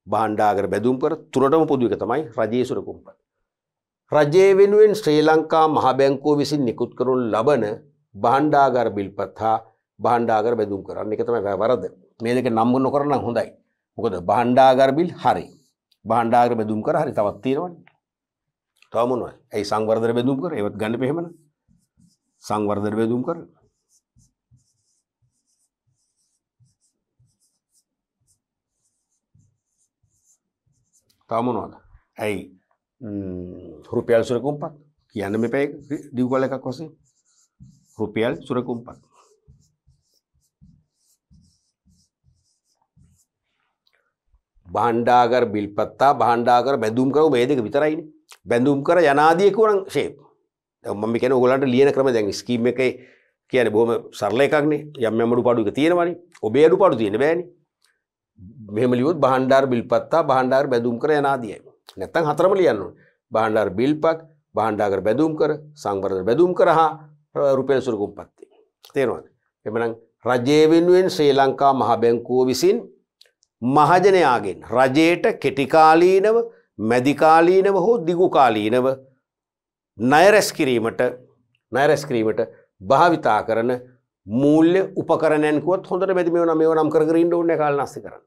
භාණ්ඩාගාර බැඳුම් කර තුනටම පොදු එක තමයි රජයේ සොරකුම්පත්. රජයේ වෙනුවෙන් ශ්‍රී ලංකා මහ බැංකුව විසින් නිකුත් කරනු ලබන භාණ්ඩාගාර බිල්පත් හා භාණ්ඩාගාර බැඳුම් කරන්න එක තමයි වරද. මේ දෙක නම් නොකර නම් හොඳයි. මොකද භාණ්ඩාගාර බිල් හරි. භාණ්ඩාගාර බැඳුම් කර හරි තවත් තියෙනවනේ. තව මොනවද? ඒ සංවර්ධන බැඳුම් කර ඒවත් ගන්න බැහැමන. සංවර්ධන බැඳුම් කර. තව මොනවද? ඇයි රුපියල් සුරකුම්පත් කියන්න මෙපේ දිගුකල් එකක් වශයෙන් රුපියල් සුරකුම්පත්. භාණ්ඩාගාර බිල්පත්තා භාණ්ඩාගාර බැඳුම් කර මේ දෙක විතරයිනේ. බැඳුම් කර යනාදී කියනනම් ෂේප්. දැන් මම කියන්නේ ඕගොල්ලන්ට ලියන ක්‍රම දැන් ස්කීම් එකේ කියන්නේ බොහොම සරල එකක්නේ. යම් යම් අඩුපාඩු එක තියෙනවනේ. ඔබේ අඩුපාඩු තියෙන්න බෑනේ. මෙහෙම ලියුවොත් භාණ්ඩාගාර බිල්පත්තා භාණ්ඩාගාර බැඳුම් කර යනාදීයි. නැත්තම් හතරම ලියන්න ඕනේ. භාණ්ඩාගාර බිල්පත් භාණ්ඩාගාර බැඳුම් කර සංවර්ධන බැඳුම් කර හා රුපියල් සුරකුම්පත්. තේරෙනවද? එhmenan රජයේ වෙනුවෙන් ශ්‍රී ලංකා මහ බැංකුව විසින් මහජනයාගෙන් රජයට කෙටිකාලීනව මැදිකාලීනව හෝ දිගුකාලීනව ණය රැස් කිරීමට භාවිතා කරන මූල්‍ය උපකරණයන් කිව්වොත් හොඳට බැරි මේව නම් කර කර ඉන්න ඕනේ කාල නැස්ති කරන්න.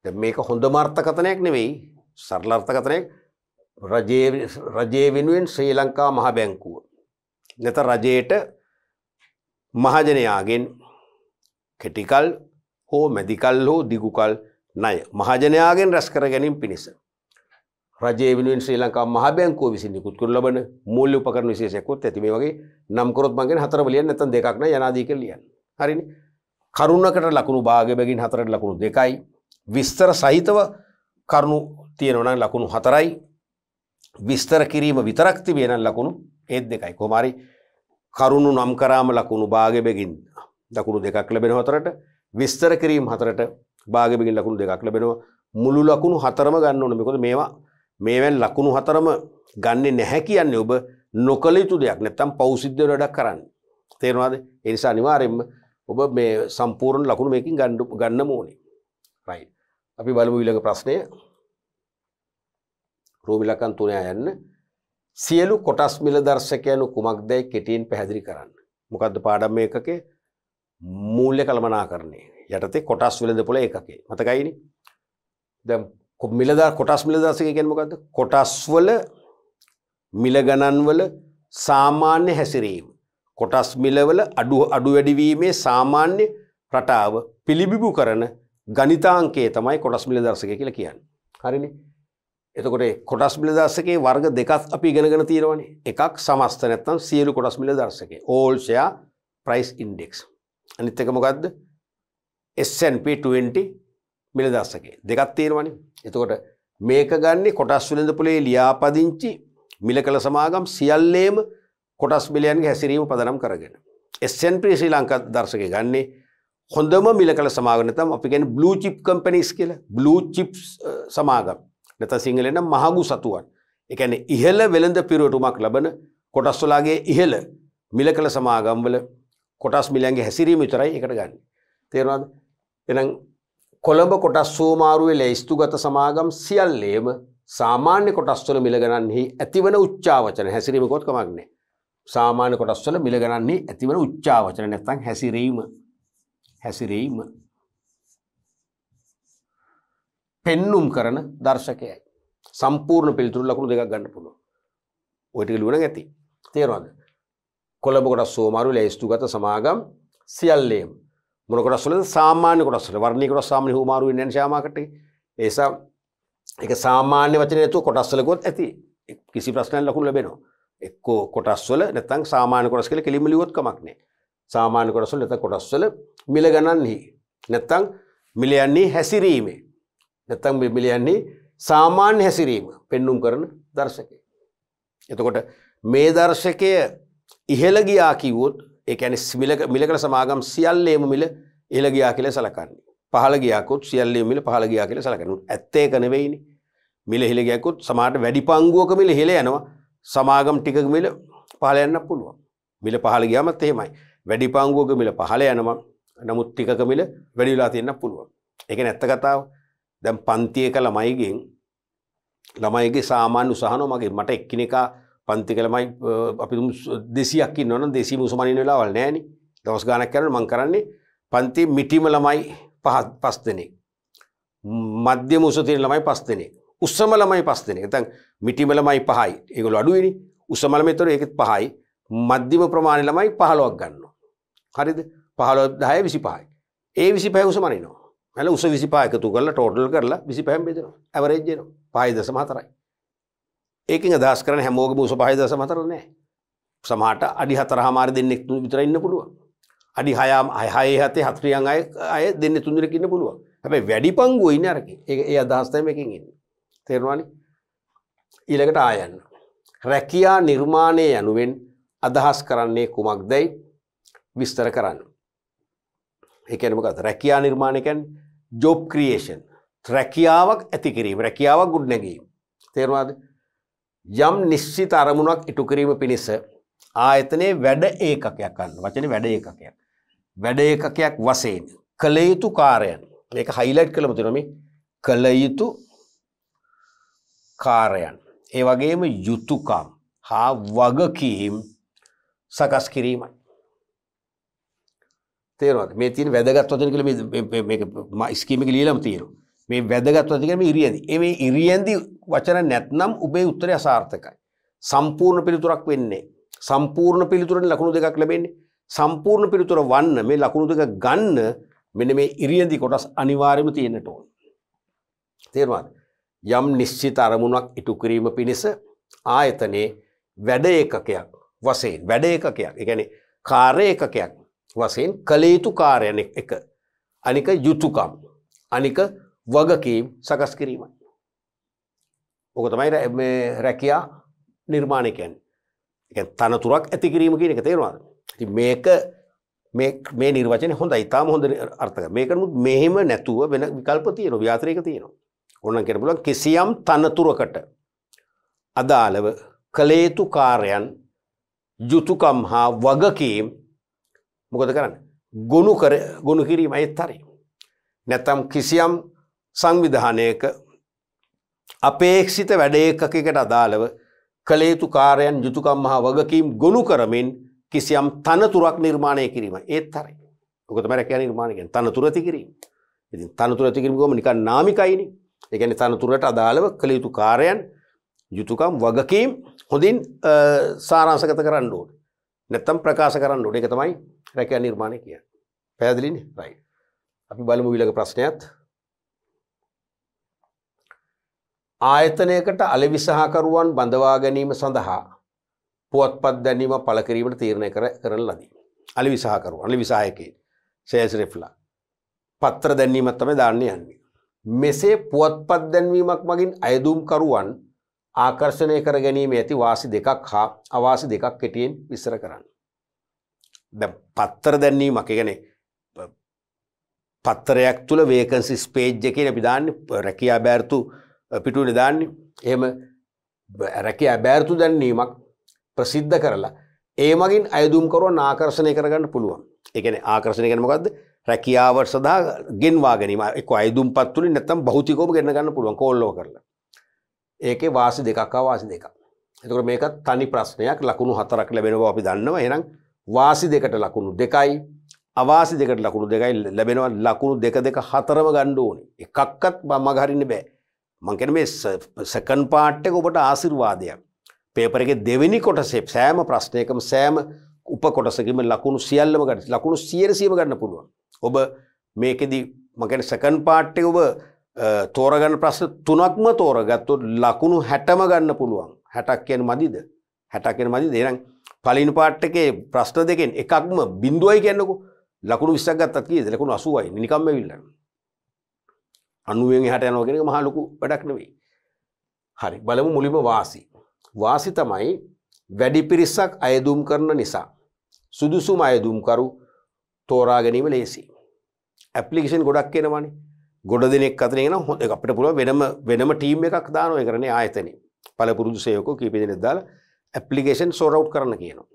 දැන් මේක හොඳම අර්ථකථනයක් නෙවෙයි සරල අර්ථකථනයක්. රජයේ වෙනුවෙන් ශ්‍රී ලංකා මහ බැංකුව නැත්නම් රජයට මහජනයාගෙන් කෙටිකල් හෝ මැදිකල් හෝ දිගුකල් ණය මහජනයාගෙන් රැස් කර ගැනීම පිණිස රජයේ වෙනුවෙන් ශ්‍රී ලංකා මහ බැංකුව විසින් නිකුත් කරනු ලබන මූල්‍ය උපකරණ විශේෂයක්වත් ඇති. මේ වගේ නම් කරොත් මම කියන්නේ හතරම ලියන්න නැත්නම් දෙකක් නෑ යනාදී කියලා ලියන්න. හරිනේ. කරුණකට ලකුණු භාගය බැගින් හතරට ලකුණු 2යි. විස්තර සහිතව කරුණු තියෙනවා නම් ලකුණු 4යි. විස්තර කිරීම විතරක් තිබේ නම් ලකුණු ඒත් 2යි. කොහොම හරි කරුණු නම් කරාම ලකුණු භාගය බැගින් ලකුණු 2ක් ලැබෙනවා 4ට. විස්තර කිරීම 4ට භාගය බැගින් ලකුණු 2ක් ලැබෙනවා. මුළු ලකුණු 4ම ගන්න ඕනේ. මොකද මේවෙන් ලකුණු 4ම ගන්නෙ නැහැ කියන්නේ ඔබ නොකල යුතු දෙයක් නැත්තම් පෞසිද්ධ වැඩක් කරන්න. තේරෙනවද? ඒ නිසා අනිවාර්යයෙන්ම ඔබ මේ සම්පූර්ණ ලකුණු මේකෙන් ගන්න ඕනේ. රයිට්. අපි බලමු ඊළඟ ප්‍රශ්නය. රෝමිලකන් 3 යන්න. සියලු කොටස් මිල දර්ශකයන් කුමක්දයි කෙටියෙන් පැහැදිලි කරන්න. මොකද්ද පාඩම් මේකකේ මූල්‍ය කළමනාකරණය යටතේ කොටස් වෙළඳපොළ ඒකකේ. මතකයිනේ? දැන් කොටස් මිල දර්ශකය කියන්නේ මොකද්ද? කොටස් වල මිල ගණන් වල සාමාන්‍ය හැසිරීම. කොටස් මිලවල අඩු වැඩි වීමේ සාමාන්‍ය රටාව පිළිබිඹු කරන ගණිතාංකයේ තමයි කොටස් මිල දර්ශකය කියලා කියන්නේ. හරිනේ. එතකොට කොටස් මිල දර්ශකයේ වර්ග දෙකක් අපි ඉගෙනගෙන තියෙනවානේ. එකක් සමස්ත නැත්නම් සියලු කොටස් මිල දර්ශකය. all share price index. අනිත් එක මොකද්ද? S&P 20 මිල දර්ශකය. දෙකක් තියෙනවානේ. එතකොට මේක ගන්නේ කොටස් වෙළඳ පොලේ ලියාපදිංචි මිලකල සමාගම් සියල්ලේම කොටස් මිලයන්ගේ හැසිරීම පදනම් කරගෙන. S&P ශ්‍රී ලංකා දර්ශකය ගන්නේ හොඳම මිලකල සමාගම් නැත්නම් අපි කියන්නේ blue chip companies කියලා. blue chips සමාගම්. නැත්නම් සිංහලෙන් නම් මහඟු සතුන්. ඒ කියන්නේ ඉහළ වෙළඳ පිරවටුමක් ලබන කොටස් වලගේ ඉහළ මිලකල සමාගම් වල කොටස් මිලයන්ගේ හැසිරීම විතරයි ඒකට ගන්න. තේරුණාද? එහෙනම් කොළඹ කොටස් සෝමාරුවේ ලැයිස්තුගත සමාගම් සියල්ලේම සාමාන්‍ය කොටස් වල මිල ගණන්හි ඇතිවන උච්චාවචන හැසිරීම කොත් කමක් නැහැ. සාමාන්‍ය කොටස් වල මිල ගණන්හි ඇතිවන උච්චාවචන නැත්නම් හැසිරීම පෙන්눔 කරන දර්ශකයයි. සම්පූර්ණ පිළිතුරු ලකුණු දෙකක් ගන්න පුළුවන්. ඔය ටික ලියුණා ඇති. තේරුණාද? කොළඹ කොටස් සෝමාරුවේ ලැයිස්තුගත සමාගම් සියල්ලේම මොන කොටස් වලද? සාමාන්‍ය කොටස් වල. වර්ණීය කොටස් සාමාන්‍ය හුමාරු වෙන්නේ නැහැ ශාමාකට. ඒ නිසා ඒක සාමාන්‍ය වචනේ නැතුව කොටස් වල ගොත් ඇති. කිසි ප්‍රශ්නයක් ලකුණු ලැබෙනවා. එක්කෝ කොටස් වල නැත්නම් සාමාන්‍ය කොටස් කියලා කෙලින්ම ලියුවොත් කමක් නැහැ. සාමාන්‍ය කොටස් වල නැත්නම් කොටස් වල මිල ගණන්හි නැත්නම් මිලයන්හි හැසිරීමේ නැත්නම් මිලයන්හි සාමාන්‍ය හැසිරීම පෙන්눔 කරන දර්ශකය. එතකොට මේ දර්ශකය ඉහළ ගියා කිව්වොත් ඒ කියන්නේ මිලකල සමාගම් සියල්ලේම මිල ඉහළ ගියා කියලා සලකන්නේ. පහළ ගියාකොත් සියල්ලේම මිල පහළ ගියා කියලා සලකන්නේ. ඇත්ත ඒක නෙවෙයිනේ. මිල ඉහළ ගියාකොත් සමහරට වැඩි පංගුවක මිල ඉහළ යනවා. සමාගම් ටිකක මිල පහළ යන්න පුළුවන්. මිල පහළ ගියාමත් එහෙමයි. වැඩි පංගුවක මිල පහළ යනවා. නමුත් ටිකක මිල වැඩි වෙලා තියෙන්න පුළුවන්. ඒ කියන්නේ ඇත්ත කතාව. දැන් පන්තියක ළමයිගේ සාමාන්‍ය උසහන මට එක්කිනෙකා පන්තික ළමයි අපි 200ක් ඉන්නවනම් 200 උසමනින් වෙලාවල් නැහැනේ. දවස් ගාණක් කරනකොට මම කරන්නේ පන්ති මිටිම ළමයි 5 දෙනෙක්. මධ්‍යම උස තියෙන ළමයි 5 දෙනෙක්. උසම ළමයි 5 දෙනෙක්. නැත්නම් මිටිම ළමයි 5යි. ඒගොල්ලෝ අඩුයිනේ. උසම ළමයිතර ඒකෙත් 5යි. මධ්‍යම ප්‍රමාණය ළමයි 15ක් ගන්නවා. හරිද? 15 10 25යි. ඒ 25 උසමනිනවා. මල උස 25 එකතු කරලා ටෝටල් කරලා 25න් බෙදෙනවා. ඇවරේජ් එනවා. 5.4යි. ඒකෙන් අදහස් කරන්නේ හැමෝගෙම උස 5.4 නෑ. සමහරට අඩි 4මාර දෙන්නෙක් විතර ඉන්න පුළුවන්. අඩි 6 7 4 අය දෙන්නේ 3 දෙනෙක් ඉන්න පුළුවන්. හැබැයි වැඩි පංගුව ඉන්නේ අරකේ. ඒ අදහස් තමයි මේකෙන් එන්නේ. තේරුණානේ? ඊළඟට ආයන්න. රැකියා නිර්මාණය යනුවෙන් අදහස් කරන්නේ කුමක්දයි විස්තර කරන්න. ඒ කියන්නේ මොකක්ද? රැකියා නිර්මාණය කියන්නේ job creation. රැකියාවක් ඇති කිරීම, රැකියාවක් ගොඩනැගීම. තේරුණාද? යම් නිශ්චිත අරමුණක් ඉටු කිරීම පිණිස ආයතනයේ වැඩ ඒකකයක් ගන්න. වචනේ වැඩ ඒකකයක්. වැඩ ඒකකයක් වශයෙන් කළ යුතු කාර්යයන්. මේක highlight කළම තියෙනවා මේ කළ යුතු කාර්යයන්. ඒ වගේම යුතුයකම් හා වගකීම් සකස් කිරීමයි. තේරුණාද? මේ තියෙන වැදගත් වචන කියලා මේක ස්කීම් එකේ ලියලාම තියෙනවා. මේ වැදගත් වචන කියන්නේ මේ ඉරියැඳි. මේ ඉරියැඳි වචන නැත්නම් ඔබේ උත්තරය අසාර්ථකයි. සම්පූර්ණ පිළිතුරක් වෙන්නේ. සම්පූර්ණ පිළිතුරෙන් ලකුණු දෙකක් ලැබෙන්නේ. සම්පූර්ණ පිළිතුර වන්න මේ ලකුණු දෙක ගන්න මෙන්න මේ ඉරියැඳි කොටස් අනිවාර්යයෙන්ම තියෙන්නට ඕන. තේරුණාද? යම් නිශ්චිත අරමුණක් ඉටු කිරීම පිණිස ආයතනයේ වැඩ ඒකකයක් වශයෙන් වැඩ ඒකකයක්. ඒ කියන්නේ කාර්ය ඒකකයක් වශයෙන් කළ යුතු කාර්යයන් එක. අනික යුතුයකම්. අනික වගකීම් සකස් කිරීමයි. ඔක තමයි මේ රැකියා නිර්මාණය කියන්නේ. ඒ කියන්නේ තනතුරක් ඇති කිරීම කියන එක තේරුණාද? ඉතින් මේ නිර්වචනේ හොඳයි. තාම හොඳ අර්ථයක්. මේකනමුත් මෙහෙම නැතුව වෙන විකල්ප තියෙනවා. ව්‍යාකරණයක තියෙනවා. ඕනනම් කියන්න පුළුවන් කිසියම් තනතුරකට අදාළව කළ යුතු කාර්යයන් යුතුයකම් හා වගකීම් මොකද කරන්නේ? ගොනු කිරීම ඒත් හරි. නැත්නම් කිසියම් සංවිධානයක අපේක්ෂිත වැඩ ඒකකයකට අදාළව කළ යුතු කාර්යයන් යුතුයකම් හා වගකීම් ගොනු කරමින් කිසියම් තනතුරක් නිර්මාණය කිරීම ඒත් හරි. ඔක තමයි රැකියා නිර්මාණය කියන්නේ තනතුර ඇති කිරීම. ඉතින් තනතුර ඇති කිරීම කොහොම නිකන් නාමිකයිනේ. ඒ කියන්නේ තනතුරට අදාළව කළ යුතු කාර්යයන් යුතුයකම් වගකීම් හොඳින් සාරාංශගත කරන්න ඕනේ. නැත්නම් ප්‍රකාශ කරන්න ඕනේ. ඒක තමයි රැකියා නිර්මාණය කියන්නේ. පැහැදිලිනේ? රයිට්. අපි බලමු ඊළඟ ප්‍රශ්නයත්. ආයතනයකට අලෙවි සහකරුවන් බඳවා ගැනීම සඳහා පුවත්පත් දැනීම පළ කිරීමට තීරණය කරන ලදී. අලෙවි සහකරුවන් අලෙවි සහායකයන් සේල්ස් රෙෆ්ලා පත්‍ර දැන්වීමක් තමයි දාන්න යන්නේ. මෙසේ පුවත්පත් දැන්වීමක් මගින් අයදුම්කරුවන් ආකර්ෂණය කර ගැනීම ඇති වාසි දෙකක් හා අවාසි දෙකක් කෙටියෙන් විස්තර කරන්න. දැන් පත්‍ර දැන්වීමක් කියන්නේ පත්‍රයක් තුල වේකන්සිස් පේජ් එකේ අපි දාන්නේ රැකියා බෑරතු පිටුනේ දාන්නේ. එහෙම රැකියා බෑරතු දැන්වීමක් ප්‍රසිද්ධ කරලා ඒ මගින් අයදුම්කරුවන් ආකර්ෂණය කරගන්න පුළුවන්. ඒ කියන්නේ ආකර්ෂණය කියන්නේ මොකද්ද? රැකියාවට සඳහා ගෙන්වා ගැනීම. එක්ක අයදුම්පත් තුලින් නැත්නම් භෞතිකවම ගෙන්න ගන්න පුළුවන් කෝල්ලෝ කරලා. ඒකේ වාසි දෙකක් වාසි දෙකක්. එතකොට මේක තනි ප්‍රශ්නයක්. ලකුණු 4ක් ලැබෙනවා අපි දන්නවා. එහෙනම් වාසි දෙකට ලකුණු 2යි අවාසි දෙකට ලකුණු 2යි ලැබෙනවා. ලකුණු 2 2 4ම ගන්න ඕනේ. එකක්වත් මග හරින්න බෑ. මම කියන්නේ මේ සෙකන්ඩ් පාර්ට් එක ඔබට ආශිර්වාදයක්. පේපර් එකේ දෙවෙනි කොටසේ සෑම ප්‍රශ්නයකම සෑම උප කොටසකම ලකුණු සියල්ලම ගන්න. ලකුණු 100%ම ගන්න පුළුවන්. ඔබ මේකෙදි මම කියන්නේ සෙකන්ඩ් පාර්ට් එක ඔබ තෝරගන්න ප්‍රශ්න 3ක්ම තෝරගත්තොත් ලකුණු 60ම ගන්න පුළුවන්. 60ක් කියන්නේ මදිද? 60ක් කියන්නේ මදිද? එහෙනම් පළවෙනි පාර්ට් එකේ ප්‍රශ්න දෙකෙන් එකක්ම බිඳුවයි කියන්නකෝ. ලකුණු 20ක් ගත්තත් කීයද? ලකුණු 80යි. නිකම්ම ඇවිල්ලා. 90න් එහාට යනවා කියන එක මහා ලොකු වැඩක් නෙවෙයි. හරි. බලමු මුලින්ම වාසි. වාසි තමයි වැඩි පිරිසක් අයදුම් කරන නිසා සුදුසුම අයදුම්කරු තෝරා ගැනීම ලේසි. ඇප්ලිකේෂන් ගොඩක් එනවනේ. ගොඩ දෙනෙක් අතරින් එන අපිට පුළුවන් වෙනම ටීම් එකක් දානවා. ඒ කරන්නේ ආයතනෙ. පළපුරුදු සේවකෝ කීප දෙනෙක් දාලා ඇප්ලිකේෂන් සෝර් අවුට් කරන්න කියනවා.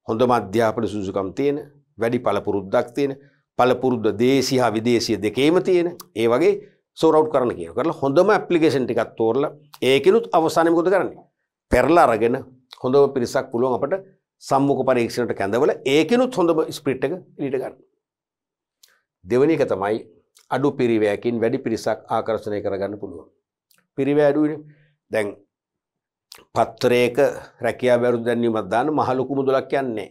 හොඳම අධ්‍යාපන සුසුකම් තියෙන, වැඩි පළපුරුද්දක් තියෙන, පළපුරුද්ද දේශීය හා විදේශීය දෙකේම තියෙන, ඒ වගේ සෝර් අවුට් කරන්න කියනවා. කරලා හොඳම ඇප්ලිකේෂන් ටිකක් තෝරලා ඒකිනුත් අවසානයේ මොකද කරන්නේ? පෙරලා අරගෙන හොඳම පිරිසක් පුළුවන් අපිට සම්මුඛ පරීක්ෂණයට කැඳවලා ඒකිනුත් හොඳම ස්ප්‍රිට් එක එළියට ගන්න. දෙවෙනි එක තමයි අඩු පිරිවැයකින් වැඩි පිරිසක් ආකර්ෂණය කරගන්න පුළුවන්. පිරිවැය අඩුයිනේ. දැන් පත්‍රයක රැකියාව බැරුම් දැන්වීමක් දාන්න මහ ලොකු මුදලක් යන්නේ.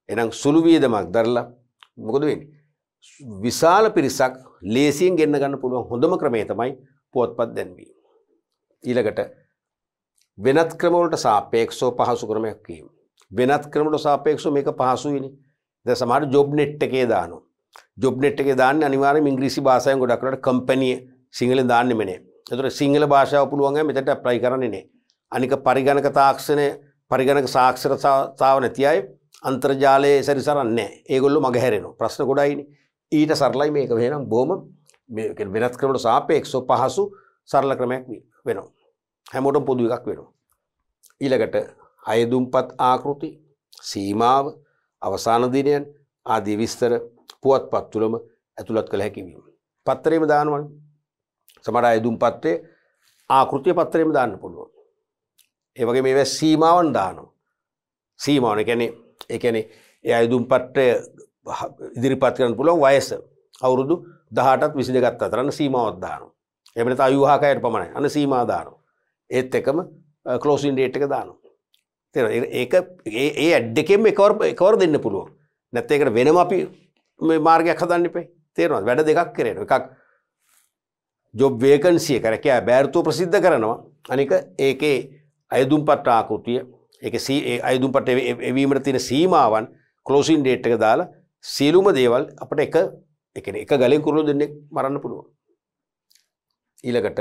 එහෙනම් සුළු වියදමක් දරලා මොකද වෙන්නේ? විශාල පිරිසක් ලේසියෙන් ගෙන්න ගන්න පුළුවන් හොඳම ක්‍රමය තමයි පුවත්පත් දැන්වීම. ඊළඟට වෙනත් ක්‍රම වලට සාපේක්ෂව පහසු ක්‍රමයක් කියමු. වෙනත් ක්‍රම වලට සාපේක්ෂව මේක පහසුයිනේ. දැන් සමහර ජොබ් net එකේ දානවා. ජොබ් net එකේ දාන්නේ අනිවාර්යයෙන් ඉංග්‍රීසි භාෂාවෙන් ගොඩක් වෙලාවට කම්පැනි සිංහලෙන් දාන්නෙම නෑ. ඒතර සිංහල භාෂාව පුළුවන් අය මෙතනට ඇප්ලයි කරන්නේ නෑ. අනික පරිගණක තාක්ෂණය පරිගණක සාක්ෂරතාව නැති අය අන්තර්ජාලයේ සැරිසරන්නේ නෑ. ඒගොල්ලෝ මග හැරෙනවා. ප්‍රශ්න ගොඩයිනේ. ඊට සරලයි මේක වෙනම් බොහොම වෙනත් ක්‍රම වලට සාපේක්ෂව පහසු සරල ක්‍රමයක් වෙනවා. හැමෝටම පොදු එකක් වෙනවා. ඊළඟට අයදුම්පත් ආකෘති, සීමාව, අවසාන දිනයන් ආදී විස්තර පුවත්පත් තුළම ඇතුළත් කළ හැකි වීම. පත්‍රයේම දානවනේ. සමහර අයදුම් පත්‍රයේ ආකෘතිය පත්‍රයේම දාන්න පුළුවන්. ඒ වගේ මේවා සීමාවන් දානවා. සීමාවන් ඒ කියන්නේ ඒ අයදුම් පත්‍රය ඉදිරිපත් කරන්න පුළුවන් වයස අවුරුදු 18ත් 22ත් අතර අන්න සීමාවක් දානවා. එහෙම නැත්නම් අයුහකයට පමණයි. අන්න සීමා දානවා. ඒත් එකම ක්ලෝසින් ඩේට් එක දානවා. තේරෙනවද? ඒක ඒ ඇඩ් එකෙන් එකවර දෙන්න පුළුවන්. නැත්නම් ඒකට වෙනම අපි මේ මාර්ගයක් හදන්න එපා. තේරෙනවද? වැඩ දෙකක් කරේනවා. එකක් ජොබ් වේකන්සි එක රැකියා බෑරතුව ප්‍රසිද්ධ කරනවා. අනික ඒකේ අයදුම්පත් ආකෘතිය, ඒකේ අයදුම්පත් එවීමට තියෙන සීමාවන් ක්ලෝසින් ඩේට් එක දාලා සියලුම දේවල් අපිට එක ගලෙන් කුරුළු දෙන්නෙක් මරන්න පුළුවන්. ඊළඟට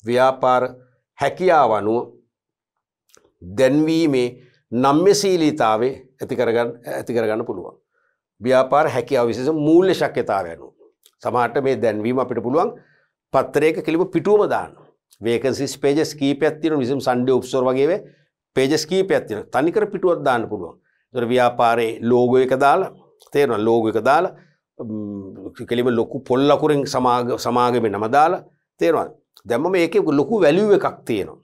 ව්‍යාපාර හැකියාව අනුව දැන්වීමේ නම්‍යශීලීතාවය ඇති කරගන්න පුළුවන්. ව්‍යාපාර හැකියාව විශේෂ මූල්‍ය ශක්්‍යතාවය අනුව සමහරට මේ දැන්වීම අපිට පුළුවන් පත්‍රයක කෙලිම පිටුවම දාන්න. වේකන්සිස් පේජස් කීපයක් තියෙනවා. විශේෂම සන්ඩේ ඔෆ්ෂෝර් වගේ පේජස් කීපයක් තියෙනවා. තනිකර පිටුවක් දාන්න පුළුවන්. ඒතර ව්‍යාපාරයේ ලෝගෝ එක දාලා තේරෙනවා ලෝගෝ එක දාලා කෙලිම ලොකු පොල් ලකුරෙන් සමාගමේ නම දාලා තේරෙනවද? දැම්මම මේකේ ලොකු වැලියු එකක් තියෙනවා.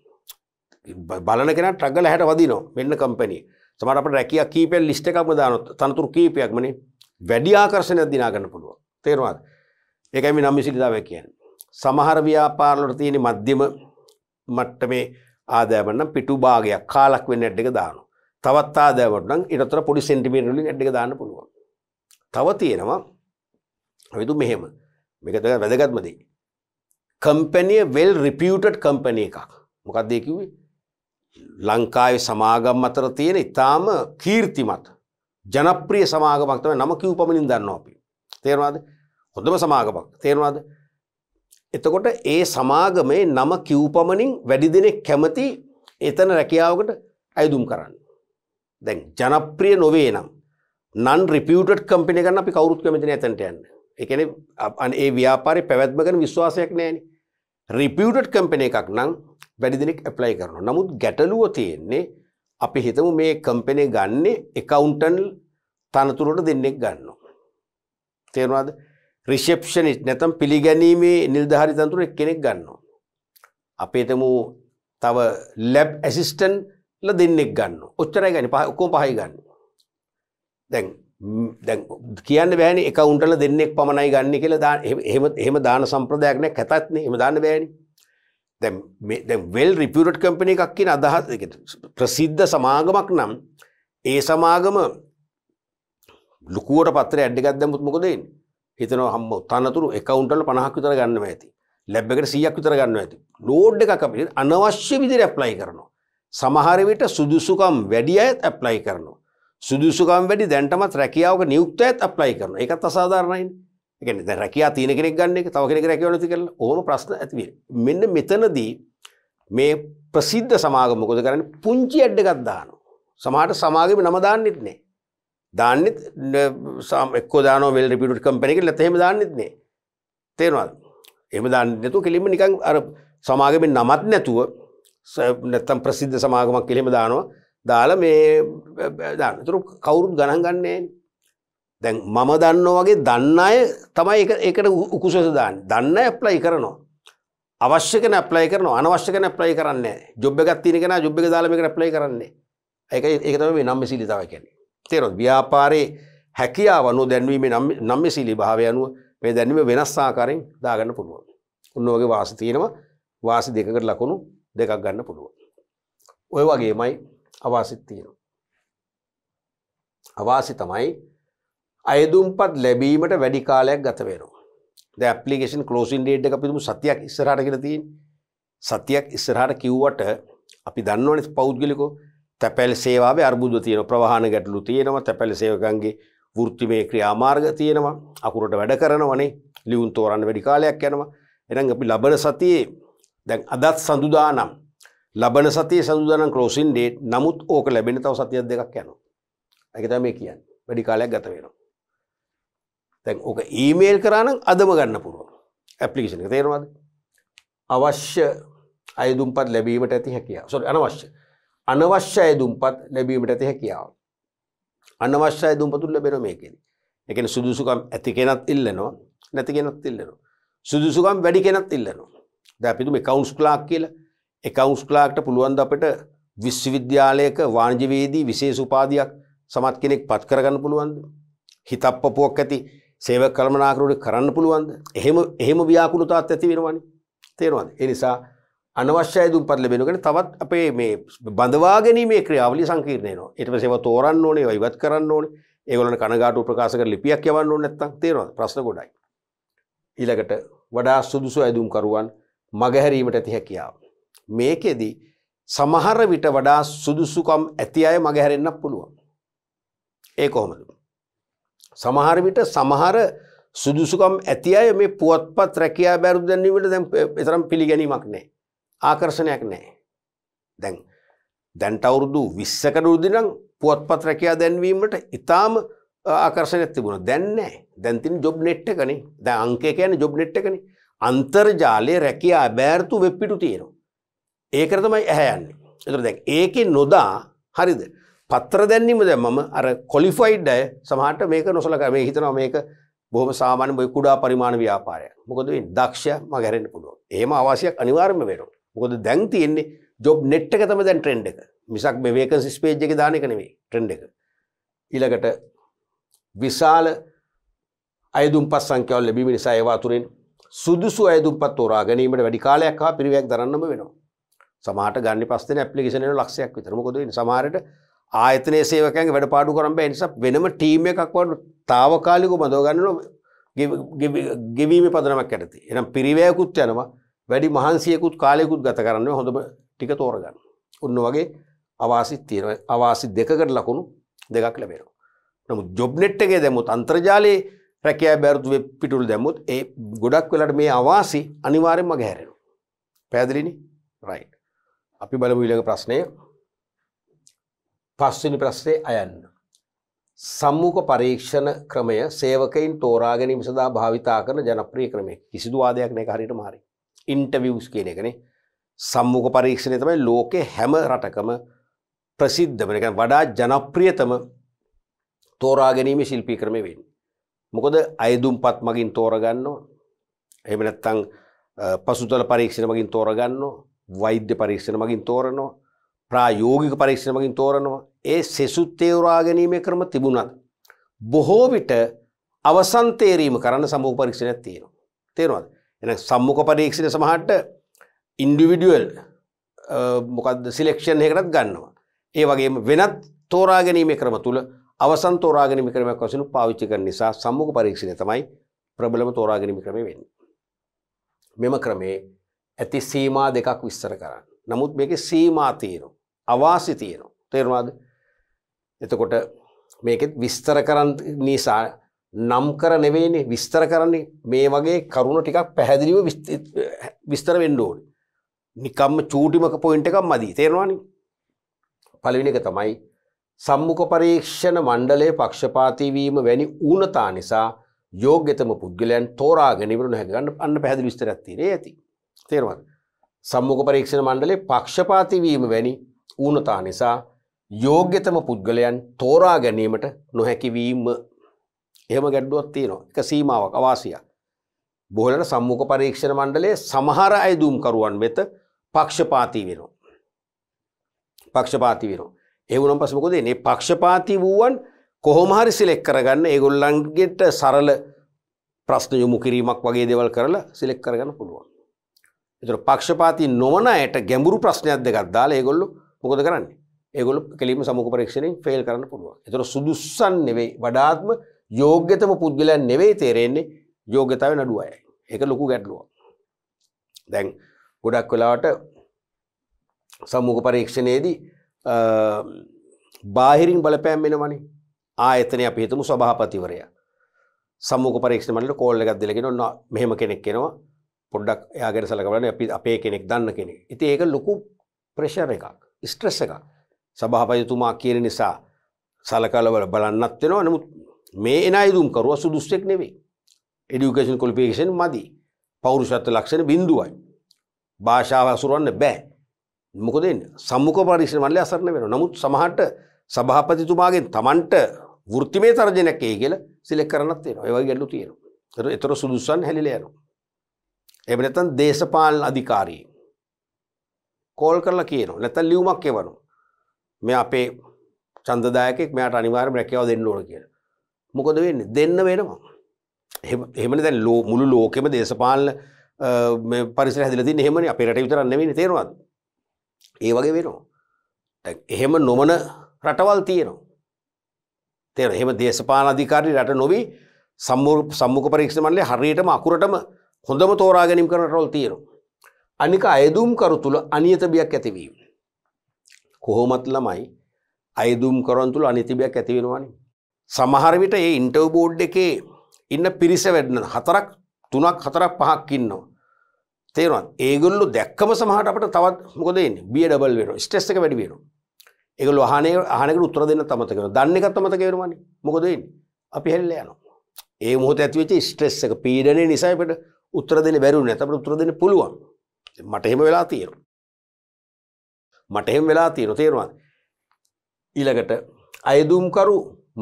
බලන කෙනා ට්‍රග්ගල හැට වදිනවා. මෙන්න කම්පැනි. සමහර අපිට රැකියා කීපයක් ලිස්ට් එකක්ම දානොත් තනතුරු කීපයක්මනේ වැඩි ආකර්ෂණයක් දිනා ගන්න පුළුවන්. තේරුණාද? ඒකයි මේ නම්‍යශීලීතාවය කියන්නේ. සමහර ව්‍යාපාර වල තියෙන මධ්‍යම මට්ටමේ ආදායම නම් පිටු භාගයක් කාලක් වෙන ඇඩ් එක දානවා. තවත් ආදායමක් නම් ඊටතර පොඩි සෙන්ටිමීටර වලින් ඇඩ් එක දාන්න පුළුවන්. තව තියෙනවා අපි තු මෙහෙම. මේක තමයි වැදගත්ම දේ. කම්පැනිය වෙල් රිපියුටඩ් කම්පැනි එකක්. මොකක්ද ඒ කිව්වේ? ලංකාවේ සමාගම් අතර තියෙන ඉතාම කීර්තිමත් ජනප්‍රිය සමාගමක් තමයි. නම කිව්ව පමණින් දන්නවා අපි. තේරුණාද? හොඳම සමාගමක්. තේරුණාද? එතකොට ඒ සමාගමේ නම කිව්ව පමණින් වැඩි දෙනෙක් කැමති එතන රැකියාවකට අයදුම් කරන්න. දැන් ජනප්‍රිය නොවේ නම් non reputed company ගන්න අපි කවුරුත් කැමති නැහැ එතනට යන්න. ඒ කියන්නේ ඒ ව්‍යාපාරේ පැවැත්ම ගැන විශ්වාසයක් නැහැනේ. reputed company එකක් නම් වැඩි දෙනෙක් apply කරනවා. නමුත් ගැටලුව තියෙන්නේ අපි හිතමු මේ කම්පැනි ගන්නෙ accountant තනතුරට දෙන්නෙක් ගන්නවා. තේරුණාද? රිසෙප්ෂනිස්ට් නැත්නම් පිළිගැනීමේ නිලධාරී තනතුර එක්කෙනෙක් ගන්නවා. අපි හිතමු තව lab assistant ලා දෙන්නෙක් ගන්නවා. ඔච්චරයි ගන්නේ. ඔක්කොම පහයි ගන්න. දැන් කියන්න බෑනේ accountant ලා දෙන්නෙක් පමණයි ගන්න කියලා. එහෙම දාන සම්ප්‍රදායක් නැහැ. කැතත් නේ. එහෙම දාන්න බෑනේ. දැන් well reputed company එකක් කියන අදහස ප්‍රසිද්ධ සමාගමක් නම් ඒ සමාගම ලකුවට පත්‍රය ඇඩ් එකක් දැම්මොත් මොකද වෙන්නේ? හිතනවා හම්බ තනතුරු accountant වල 50ක් විතර ගන්නවා ඇති. lab එකට 100ක් විතර ගන්නවා ඇති. load එකක් අපි අනවශ්‍ය විදිහට apply කරනවා. සමහර විට සුදුසුකම් වැඩි අයත් apply කරනවා. සුදුසුකම් වැඩි දැන්ටමත් රැකියාවක නියුක්ත අයත් apply කරනවා. ඒකත් අසාධාරණයිනේ. ඒ කියන්නේ දැන් රැකියාව තියෙන කෙනෙක් ගන්න එක තව කෙනෙක් රැකියාව නැති කරලා ඕම ප්‍රශ්න ඇති වෙනවා. මෙන්න මෙතනදී මේ ප්‍රසිද්ධ සමාගම මොකද කරන්නේ? පුංචි ඇඩ් එකක් දානවා. සමහරට සමාගමේ නම දාන්නෙත් නෑ. දාන්නෙත් එක්කෝ දානවා well reputed company කියලා නැත්නම් එහෙම දාන්නෙත් නෑ. තේරෙනවද? එහෙම දාන්නෙත් නැතුව කෙලින්ම නිකන් අර සමාගමේ නමත් නැතුව නැත්නම් ප්‍රසිද්ධ සමාගමක් කියලා එහෙම දානවා. දාලා මේ දාන්න. ඒතර කවුරුත් ගණන් ගන්නෑ නෑනේ. දැන් මම දන්නවා වගේ දන්න අය තමයි ඒකට උකුසස දාන්නේ. දන්න අය ඇප්ලයි කරනවා. අවශ්‍ය කෙනා ඇප්ලයි කරනවා. අනවශ්‍ය කෙනා ඇප්ලයි කරන්නේ නැහැ. ජොබ් එකක් තියෙන කෙනා ජොබ් එක දාලා මේකට ඇප්ලයි කරන්නේ. ඒක තමයි මේ නම්මෙසීලිතාවය කියන්නේ. තේරෙනවද? ව්‍යාපාරේ හැකියාව අනුව දැන්වීමේ නම්මෙසීලී භාවය අනුව මේ දැන්වීම වෙනස් ආකාරයෙන් දාගන්න පුළුවන්. උන්න වගේ වාසි තියෙනවා. වාසි දෙකකට ලකුණු දෙකක් ගන්න පුළුවන්. ඔය වගේමයි අවාසිත් තියෙනවා. අවාසි තමයි අයදුම්පත් ලැබීමට වැඩි කාලයක් ගත වෙනවා. දැන් ඇප්ලිකේෂන් ක්ලෝසින් ඩේට් එක අපි තුමු සතියක් ඉස්සරහට කියලා තියෙන්නේ. සතියක් ඉස්සරහට කිව්වට අපි දන්නවනේ පෞද්ගලිකව තැපැල් සේවාවේ අර්බුද තියෙනවා, ප්‍රවාහන ගැටලු තියෙනවා, තැපැල් සේවකයන්ගේ වෘත්තිමය ක්‍රියාමාර්ග තියෙනවා, අකුරට වැඩ කරනවනේ, ලියුම් තෝරන්න වැඩි කාලයක් යනවා. එහෙනම් අපි ලබන සතියේ දැන් අදත් සඳුදානම් ලබන සතියේ සඳුදානම් ක්ලෝසින් ඩේට්. නමුත් ඕක ලැබෙන්න තව සතියක් දෙකක් යනවා. ඒක තමයි මේ කියන්නේ. වැඩි කාලයක් ගත වෙනවා. දැන් ඕක ඊමේල් කරා නම් අදම ගන්න පුළුවන් ඇප්ලිකේෂන් එක. තේරෙනවද? අවශ්‍ය අයදුම්පත් ලැබීමට ඇති හැකියාව. අනවශ්‍ය අයදුම්පත් ලැබීමට ඇති හැකියාව. අනවශ්‍ය අයදුම්පත් ලැබෙනවා මේකෙදි. ඒ කියන්නේ සුදුසුකම් ඇති කෙනත් ඉල්ලනවා, නැති කෙනත් ඉල්ලනවා. සුදුසුකම් වැඩි කෙනත් ඉල්ලනවා. දැන් අපි තුමු accounts clerk කියලා. accounts clerkට පුළුවන් ද අපිට විශ්වවිද්‍යාලයක වාණිජ්‍යවේදී විශේෂ උපාධියක් සමත් කෙනෙක් පත් කරගන්න පුළුවන්ද? හිතප්පපුවක් ඇති සේවක කළමනාකරුවෙක් කරන්න පුළුවන්ද? එහෙම ව්‍යාකූලතාවක් ඇති වෙනවනේ. තේරෙනවද? ඒ නිසා අනවශ්‍ය අයදුම්පත් ලැබෙනකොට තවත් අපේ මේ බඳවා ගැනීමේ ක්‍රියාවලිය සංකීර්ණ වෙනවා. ඊට පස්සේ ඒවා තෝරන්න ඕනේ, ඒවා ඉවත් කරන්න ඕනේ. ඒගොල්ලන් කනගාටු ප්‍රකාශ කර ලිපියක් යවන්න ඕනේ නැත්තම් තේරෙනවද? ප්‍රශ්න ගොඩයි. ඊළඟට වඩා සුදුසු අයදුම්කරුවන් මගහැරීමට ඇති හැකියාව. මේකෙදි සමහර විට වඩා සුදුසුකම් ඇති අය මගහැරෙන්නත් පුළුවන්. ඒ කොහොමද? සමහර විට සමහර සුදුසුකම් ඇති අය මේ පුවත්පත් රැකියා බැරු දැන්වීමට දැන් තරම් පිළිගැනීමක් නැහැ. ආකර්ෂණයක් නැහැ. දැන් අවුරුදු 20කට උරුදි නම් පුවත්පත් රැකියා දැන්වීමට ඉතාම ආකර්ෂණයක් තිබුණා. දැන් නැහැ. දැන් තියෙන ජොබ් නෙට් එකනේ. දැන් අංකය කියන්නේ ජොබ් නෙට් එකනේ. අන්තර්ජාලයේ රැකියා බැරතු වෙබ් පිටු තියෙනවා. ඒකට තමයි ඇහැ යන්නේ. ඒතර දැන් ඒකේ නොදා හරිද? පත්‍ර දැන්වීම දැන් මම අර ක්වොලිෆයිඩ් අය සමහරට මේක නොසලකා මේ හිතනවා මේක බොහොම සාමාන්‍ය බොයි කුඩා පරිමාණ ව්‍යාපාරයක්. මොකද වෙන්නේ? දක්ෂ මගහැරෙන්න පුළුවන්. එහෙම අවශ්‍යයක් අනිවාර්යයෙන්ම වෙනවා. මොකද දැන් තියෙන්නේ ජොබ් නෙට් එක තමයි දැන් ට්‍රෙන්ඩ් එක. මිසක් මේ වේකන්සිස් පේජ් එකේ දාන එක නෙවෙයි ට්‍රෙන්ඩ් එක. ඊළඟට විශාල අයදුම්පත් සංඛ්‍යාව ලැබීම නිසා ඒවා අතුරෙන් සුදුසු අයදුම්පත් තෝරා ගැනීමට වැඩි කාලයක් හා පිරිවැයක් දරන්නම වෙනවා. සමහරට ගන්න පස් දෙන ඇප්ලිකේෂන් එක ලක්ෂයක් විතර. මොකද වෙන්නේ? සමහරට ආයතනයේ සේවකයන්ගේ වැඩ පාඩු කරන් බෑ. ඒ නිසා වෙනම ටීම් එකක් වඩ తాවකාලිකව බඳව ගන්නවා ගෙවීමේ පදනමක් යටතේ. එහෙනම් පිරිවැයකුත් යනවා. වැඩි මහන්සියකුත් කාලයකුත් ගත කරන්න හොඳම ටික තෝරගන්න. ඔන්න වගේ අවාසි තියෙනවා. අවාසි දෙකකට ලකුණු දෙකක් ලැබෙනවා. නමුත් ජොබ් නෙට් එකේ දැම්මොත් අන්තර්ජාලයේ රැකියාව බැරුතු වෙබ් පිටුල් දැම්මොත් ඒ ගොඩක් වෙලාට මේ අවාසි අනිවාර්යෙන්ම මගහැරෙනවා. පැහැදිලිනේ? රයිට්. අපි බලමු ඊළඟ ප්‍රශ්නය. පස්වෙනි ප්‍රශ්නේ අයන්න. සම්මුඛ පරීක්ෂණ ක්‍රමය සේවකයින් තෝරා ගැනීම සඳහා භාවිතා කරන ජනප්‍රිය ක්‍රමයක්. කිසිදු වාදයක් නැහැ හරියටම හරි. ඉන්ටර්විව්ස් කියන එකනේ. සම්මුඛ පරීක්ෂණය තමයි ලෝකේ හැම රටකම ප්‍රසිද්ධම එක වඩා ජනප්‍රියතම තෝරා ගැනීමේ ශිල්පී ක්‍රමය වෙන්නේ. මොකද අයදුම්පත් මගින් තෝරගන්නවා. එහෙම නැත්නම් පසුතල පරීක්ෂණ මගින් තෝරගන්නවා. වෛද්‍ය පරීක්ෂණ මගින් තෝරනවා. ප්‍රායෝගික පරීක්ෂණ මගින් තෝරනවා. ඒ සෙසු තෝරා ගැනීමේ ක්‍රම තිබුණත් බොහෝ විට අවසන් තේරීම කරන්න සම්මුඛ පරීක්ෂණයක් තියෙනවා. තේරුණාද? එහෙනම් සම්මුඛ පරීක්ෂණ සමහරට ඉන්ඩිවිඩුවල් මොකද්ද සිලෙක්ෂන් එකකටත් ගන්නවා. ඒ වගේම වෙනත් තෝරා ගැනීමේ ක්‍රම තුල අවසන් තෝරා ගැනීමේ ක්‍රමයක් වශයෙන් පාවිච්චි කරන නිසා සම්මුඛ පරීක්ෂණය තමයි ප්‍රබලම තෝරා ගැනීමේ ක්‍රමය වෙන්නේ. මෙම ක්‍රමේ ඇති සීමා දෙකක් විස්තර කරන්න. නමුත් මේකේ සීමා තියෙනවා. අවාසි තියෙනවා. තේරුණාද? එතකොට මේකෙත් විස්තර කරන්න නිසා නම් කර නෙවෙයිනේ විස්තර කරන්නේ මේ වගේ කරුණ ටිකක් පැහැදිලිව විස්තර වෙන්න ඕනේ. නිකම්ම චූටිමක පොයින්ට් එකක් මදි. තේරෙනවනේ? පළවෙනි එක තමයි සම්මුඛ පරීක්ෂණ මණ්ඩලයේ පක්ෂපාතී වීම වැනි ඌනතා නිසා යෝග්‍යතම පුද්ගලයන් තෝරා ගැනීමට නොහැකි ගන්න අන්න පැහැදිලි විස්තරයක් තියෙනවා. ඒ ඇති. තේරුණාද? සම්මුඛ පරීක්ෂණ මණ්ඩලයේ පක්ෂපාතී වීම වැනි ඌනතා නිසා යෝග්‍යතම පුද්ගලයන් තෝරා ගැනීමට නොහැකි වීම. එහෙම ගැටලුවක් තියෙනවා. එක සීමාවක් අවාසියක්. බොහෝලට සම්මුඛ පරීක්ෂණ මණ්ඩලයේ සමහර අයදුම්කරුවන් වෙත පක්ෂපාතී වෙනවා. පක්ෂපාතී වෙනවා. ඒ වුණාම පස්සේ මොකද වෙන්නේ? පක්ෂපාතී වූවන් කොහොම හරි සිලෙක්ට් කරගන්න ඒගොල්ලන්ගෙට සරල ප්‍රශ්න යොමු කිරීමක් වගේ දේවල් කරලා සිලෙක්ට් කරගන්න පුළුවන්. ඒතර පක්ෂපාතී නොවන අයට ගැඹුරු ප්‍රශ්නයක් දෙකක් දාලා ඒගොල්ලෝ මොකද කරන්නේ? ඒගොල්ලෝ කෙලින්ම සම්මුඛ පරීක්ෂණයෙන් ෆේල් කරන්න පුළුවන්. ඒතර සුදුස්සන් නෙවෙයි වඩාත්ම යෝග්‍යතම පුද්ගලයන් නෙවෙයි තේරෙන්නේ යෝග්‍යතාවේ නඩු අයයි. ඒක ලොකු ගැටලුවක්. දැන් ගොඩක් වෙලාවට සම්මුඛ පරීක්ෂණයේදී බාහිරින් බලපෑම් වෙනවනේ. ආයතනයේ අපි හිතමු සභාපතිවරයා. සම්මුඛ පරීක්ෂණ මණ්ඩලෙට කෝල් එකක් දීලා කියනවා මෙහෙම කෙනෙක් එනවා. පොඩ්ඩක් එයාගෙන සලකලා බලන්න අපි අපේ කෙනෙක් දන්න කෙනෙක්. ඉතින් ඒක ලොකු ප්‍රෙෂර් එකක්, ස්ට්‍රෙස් එකක්. සභාපතිතුමා කියන නිසා සලකලා බලන්නත් වෙනවා. නමුත් මේ එන අයදුම් කරුවා සුදුස්සෙක් නෙවෙයි. এডুকেෂන් ක්වොලිෆිකේෂන් මදි. පෞරුෂත්ව ලක්ෂණ බිඳුවයි. භාෂාව අසුරවන්න බෑ. මොකද වෙන්නේ? සම්මුඛ පරීක්ෂණ මණ්ඩලය අසරණ වෙනවා. නමුත් සමහරට සභාපතිතුමාගෙන් Tamanට වෘත්තිමය තර්ජනයක් එයි කියලා සිලෙක්ට් කරන්නත් වෙනවා. ඒ වගේ ගැටලු තියෙනවා. ඒතර සුදුස්සන් හැලිලා යනවා. එහෙම නැත්නම් දේශපාලන අධිකාරියෙක් කෝල් කරලා කියනවා. නැත්නම් ලියුමක් එවනවා. මේ අපේ ඡන්දදායකෙක් මෙයාට අනිවාර්යයෙන්ම රැකියාව දෙන්න ඕන කියලා. මොකද වෙන්නේ? දෙන්න වෙනවා. එහෙමනේ දැන් මුළු ලෝකෙම දේශපාලන මේ පරිසරය හැදිලා තින්නේ එහෙමනේ. අපේ රටේ විතරක් නෙවෙයිනේ. තේරෙනවද? ඒ වගේ වෙනවා. දැන් එහෙම නොවන රටවල් තියෙනවා. තේරෙනවද? එහෙම දේශපාලන අධිකාරී රට නොවි සම්මුඛ පරීක්ෂණ මණ්ඩලයේ හරියටම අකුරටම හොඳම තෝරා ගැනීම කරන රටවල් තියෙනවා. අනික අයදුම්කරු තුල අනියත බියක් ඇතිවීම. කොහොමත් ළමයි අයදුම්කරුවන් තුල අනියත බියක් ඇති වෙනවනේ. සමහර විට මේ ඉන්ටර්වයුව බෝඩ් එකේ ඉන්න පිරිස වැඩන 4ක් 3ක් 4ක් 5ක් ඉන්නවා. තේරුණාද? ඒගොල්ලෝ දැක්කම සමහරට අපිට තවත් මොකද වෙන්නේ? බිය ඩබල් වෙනවා. ස්ට්‍රෙස් එක වැඩි වෙනවා. ඒගොල්ලෝ අහනේකට උත්තර දෙන්න තමතක වෙනවා. දන්න එකත් තමතක වෙනවනේ. මොකද වෙන්නේ? අපි හැල්ලා යනවා. ඒ මොහොතේ ඇති වෙච්ච ස්ට්‍රෙස් එක පීඩනයේ නිසා අපිට උත්තර දෙන්න බැරි වුණා. නැත්නම් අපිට උත්තර දෙන්න පුළුවන්. මට එහෙම වෙලා තියෙනවා. තේරුණාද? ඊළඟට අයදුම්කරු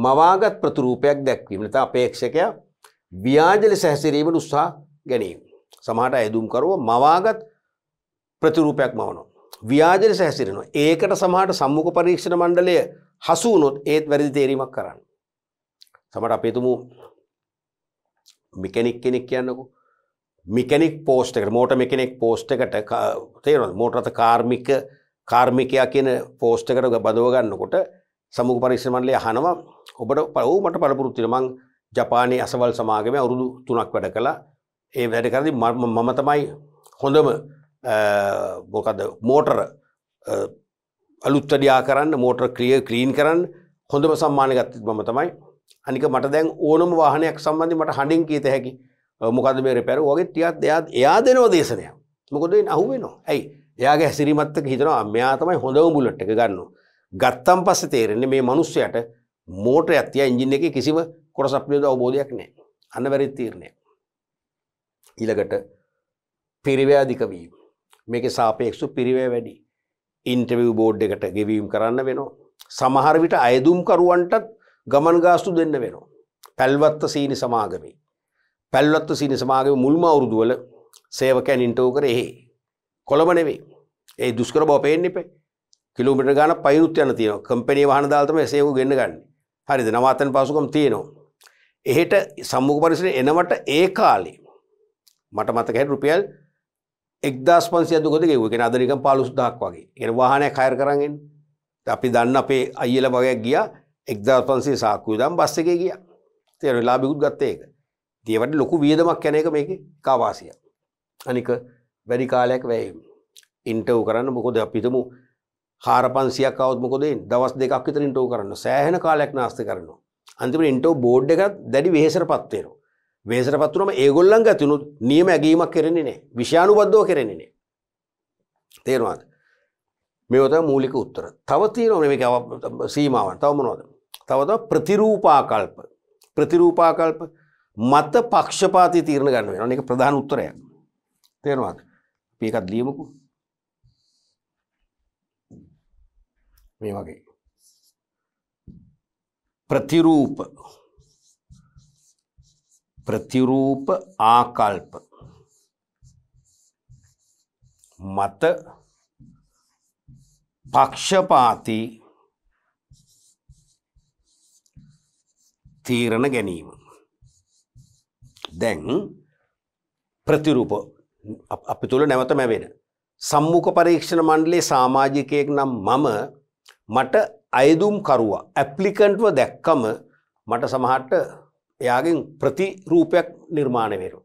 මවාගත් ප්‍රතිරූපයක් දැක්වීම. නැත්නම් අපේක්ෂකයා ව්‍යාජ ලෙස හැසිරීමට උත්සාහ ගැනීම. සමහරට අයදුම්කරුව මවාගත් ප්‍රතිරූපයක් මවනවා. ව්‍යාජ ලෙස හැසිරෙනවා. ඒකට සමහරට සම්මුඛ පරීක්ෂණ මණ්ඩලය හසු වුණොත් ඒත් වැරදි තේරීමක් කරන්නේ. සමහරට අපි හිතමු මෙකැනික් කෙනෙක් කියන්නකෝ. මෙකැනික් පෝස්ට් එකට මෝටර් මෙකැනික් පෝස්ට් එකට තේරෙනවද? මෝටර රථ කාර්මිකයා කියන පෝස්ට් එකට බඳව ගන්නකොට සම්මුඛ පරීක්ෂණ මණ්ඩලය අහනවා ඔබට මට පළපුරුදු තියෙනවා. මං ජපානයේ අසවල් සමාගමේ අවුරුදු 3ක් වැඩ කළා. ඒ වැඩ කරද්දී මම තමයි හොඳම මොකද මෝටර අලුත්වැඩියා කරන්න මෝටර් ක්ලීන් කරන්න හොඳම සම්මානය ගත්තේ මම තමයි. අනික මට දැන් ඕනම වාහනයක් සම්බන්ධයෙන් මට හඬින් කීත හැකි මොකද්ද මේ රිපෙයාර් වගේ ටිකක් එයා දෙනව දේශනයක්. මොකද වෙන්නේ අහුවෙනවා. ඇයි? එයාගේ හැසිරීමත් එක්ක හිතනවා මෙයා තමයි හොඳම බුලට් එක ගන්නවා. ගත්තන් පස්සේ තේරෙන්නේ මේ මිනිස්සයාට මෝටරයක් තියා එන්ජින් එකේ කිසිම කොටසක් පිළිබඳ අවබෝධයක් නැහැ. අන්න වැරදි තීරණයක්. ඊළඟට පිරිවැය අධික වීම. මේකේ සාපේක්ෂව පිරිවැය වැඩි. ඉන්ටර්විව් බෝඩ් එකට ගෙවීම් කරන්න වෙනවා. සමහර විට අයදුම් කරුවන්ටත් ගමන් ගාස්තු දෙන්න වෙනවා. පැල්වත්ත සීනි සමාගමේ. පැල්වත්ත සීනි සමාගමේ මුල්ම අවුරුදු වල සේවකයන් ඉන්ටර්විව් කරේ එහෙ. කොළඹ නෙවෙයි. ඒ දුෂ්කර බව පේන්න එපා. කිලෝමීටර් ගානක් පයින්ුත් යන තියෙනවා. කම්පැනි වාහන දාලා තමයි සේවක ගෙන්න ගන්න. හරිද? නවාතන් පාසුකම් තියෙනවා. එහෙට සම්මුඛ පරිසරේ එනවට ඒ කාලේ මට මතක හැටියට රුපියල් 1500 දුකද ගෙවුවා. ඒ කියන්නේ අද නිකන් 15000ක් වගේ. ඒ කියන්නේ වාහනයක් හයර් කරන් එන්නේ. අපි දන්න අපේ අයියලා වගේක් ගියා 1500 සාක්කුව දාන් බස් එකේ ගියා. තේරෙන්නේ ලාභිකුත් ගත්ත ඒක. ඉතින් ඒවට ලොකු වියදමක් යන එක මේකේ කාවාසියක්. අනික වැඩි කාලයක් වැය ඉන්ටර්වයුව කරන්න මොකද අපි හිතමු 4500ක් આવොත් මොකද වෙන්නේ? දවස් දෙකක් විතර ඉන්ටර්වයුව කරන්න. සෑහෙන කාලයක් නාස්ති කරනවා. අන්තිමට ඉන්ටර්වයුව බෝඩ් එකත් දැඩි වෙහෙසටපත් වෙනවා. වෙහෙසටපත් වුනම ඒගොල්ලන් ගතිනු නියම ඇගීමක් කරන්නේ නැහැ. විෂයානුබද්ධව කරන්නේ නැහැ. තේරුණාද? මේව තමයි මූලික උත්තර. තව තියෙනවා මේක සීමාවන්. තව මොනවද? තව ප්‍රතිරූපාකල්ප. ප්‍රතිරූපාකල්ප මත පක්ෂපාතී තීරණ ගන්න වෙනවා. මේක ප්‍රධාන උත්තරයක්. තේරුණාද? අපි එකක් ලියමුකෝ. මේ වගේ. ප්‍රතිරූප ආකල්ප මත පක්ෂපාතී තීරණ ගැනීම. දැන් ප්‍රතිරූප අපි තුල නැවත මැවෙන සම්මුඛ පරීක්ෂණ මණ්ඩලයේ සමාජිකයෙක් නම් මට අයදුම් කරුවා ඇප්ලිකන්ට්ව දැක්කම මට සමහරට එයාගෙන් ප්‍රතිරූපයක් නිර්මාණය වෙනවා.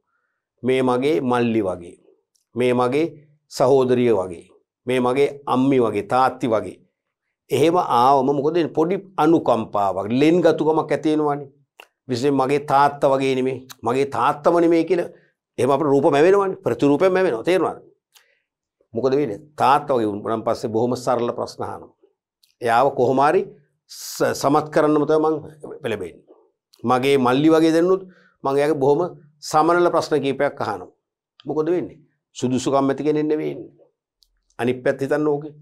මේ මගේ මල්ලි වගේ, මේ මගේ සහෝදරිය වගේ, මේ මගේ අම්මි වගේ, තාත්ති වගේ. එහෙම ආවම මොකද පොඩි අනුකම්පාවක්, ලෙන් ගතුකමක් ඇති වෙනවනේ. විශේෂයෙන් මගේ තාත්තා වගේ නෙමෙයි, මගේ තාත්තම නෙමෙයි කියලා එහෙම අපේ රූප මැවෙනවනේ, ප්‍රතිරූපයක් මැවෙනවා. තේරුණාද? මොකද වෙන්නේ? තාත්තා වගේ වුණාන් පස්සේ බොහොම සරල ප්‍රශ්න අහනවා. එයාව කොහොම හරි සමත් කරන්නම තමයි මම පෙළඹෙන්නේ. මගේ මල්ලි වගේ දෙන්නුත් මම එයාගේ බොහොම සමනල ප්‍රශ්න කීපයක් අහනවා. මොකද වෙන්නේ? සුදුසුකම් ඇති කෙනෙක් නෙවෙයි ඉන්නේ. අනිත් පැත්ත හිතන්න ඕකේ.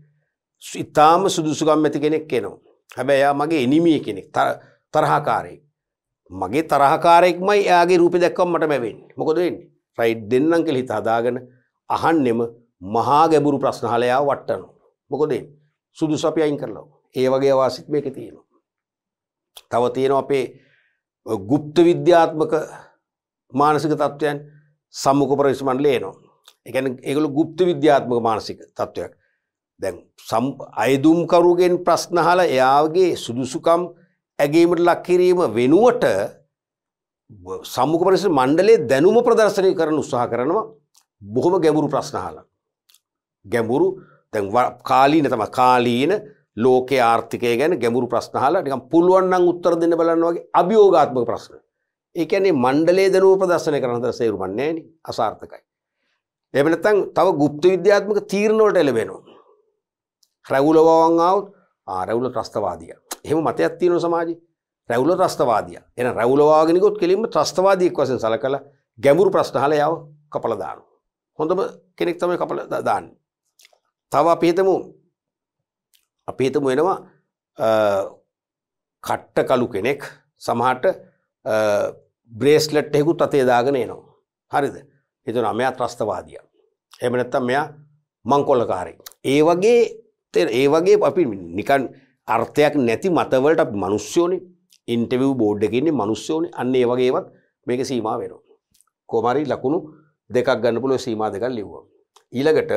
ඊටාම සුදුසුකම් ඇති කෙනෙක් එනවා. හැබැයි එයා මගේ එනිමි කෙනෙක්, තරහකාරයෙක්. මගේ තරහකාරයෙක්මයි එයාගේ රූපේ දැක්කම මට මැවෙන්නේ. මොකද වෙන්නේ? රයිට් දෙන්නම් කියලා හිත හදාගෙන අහන්නෙම මහා ගැඹුරු ප්‍රශ්න අහලා එයාව වට්ටනවා. මොකද වෙන්නේ? සුදුසු අපි අයින් කරලා. ඒ වගේ අවාසිත් මේකේ තියෙනවා. තව තියෙනවා අපේ ගුප්ත විද්‍යාත්මක මානසික තත්ත්වයන් සම්මුඛ පරීක්ෂණ මණ්ඩලේ එනවා. ඒ කියන්නේ ඒගොල්ලෝ ගුප්ත විද්‍යාත්මක මානසික තත්ත්වයක්. දැන් අයදුම් කරුගෙන් ප්‍රශ්න අහලා එයාගේ සුදුසුකම් ඇගීමට ලක් කිරීම වෙනුවට සම්මුඛ පරීක්ෂණ මණ්ඩලයේ දැනුම ප්‍රදර්ශනය කරන්න උත්සාහ කරනවා බොහොම ගැඹුරු ප්‍රශ්න අහලා. ගැඹුරු දැන් කාලීන තමයි කාලීන ලෝකයේ ආර්ථිකය ගැන ගැඹුරු ප්‍රශ්න අහලා නිකන් පුළුවන් නම් උත්තර දෙන්න බලන්න වගේ අභියෝගාත්මක ප්‍රශ්න. ඒ කියන්නේ මණ්ඩලයේ දැනුම ප්‍රදර්ශනය කරන හතර සේරුමන්නේ නැහැ නේ, අසාර්ථකයි. එහෙම නැත්නම් තව গুপ্ত විද්‍යාත්මක තීරණ වලට එළවෙනවා. රැවුලවවන් ආවොත් රැවුල ත්‍රස්තවාදියා. එහෙම මතයක් තියෙනවා සමාජයේ. රැවුල ත්‍රස්තවාදියා. එහෙනම් රැවුලවාගෙන ගියොත් කෙලින්ම ත්‍රස්තවාදියෙක් වශයෙන් සලකලා ගැඹුරු ප්‍රශ්න අහලා යාව කපලා දානවා. හොඳම කෙනෙක් තමයි කපලා දාන්නේ. තව අපි හිතමු වෙනවා කට්ට කළු කෙනෙක් සමහරට බ්‍රේස්ලට් එකකුත් අතේ දාගෙන එනවා. හරිද? හිතනවා මෙයා ත්‍රස්තවාදියා. එහෙම නැත්නම් මෙයා මංකොල්ලකාරයෙක්. ඒ වගේ අපි නිකන් අර්ථයක් නැති මතවලට අපි මිනිස්සුෝනේ ඉන්ටර්විව් බෝඩ් එකේ ඉන්නේ මිනිස්සුෝනේ. අන්න ඒ වගේ ඒවත් මේකේ සීමා වෙනවා. කොහොම හරි ලකුණු දෙකක් ගන්න පුළුවන් සීමා දෙකක් ලිව්වා. ඊළඟට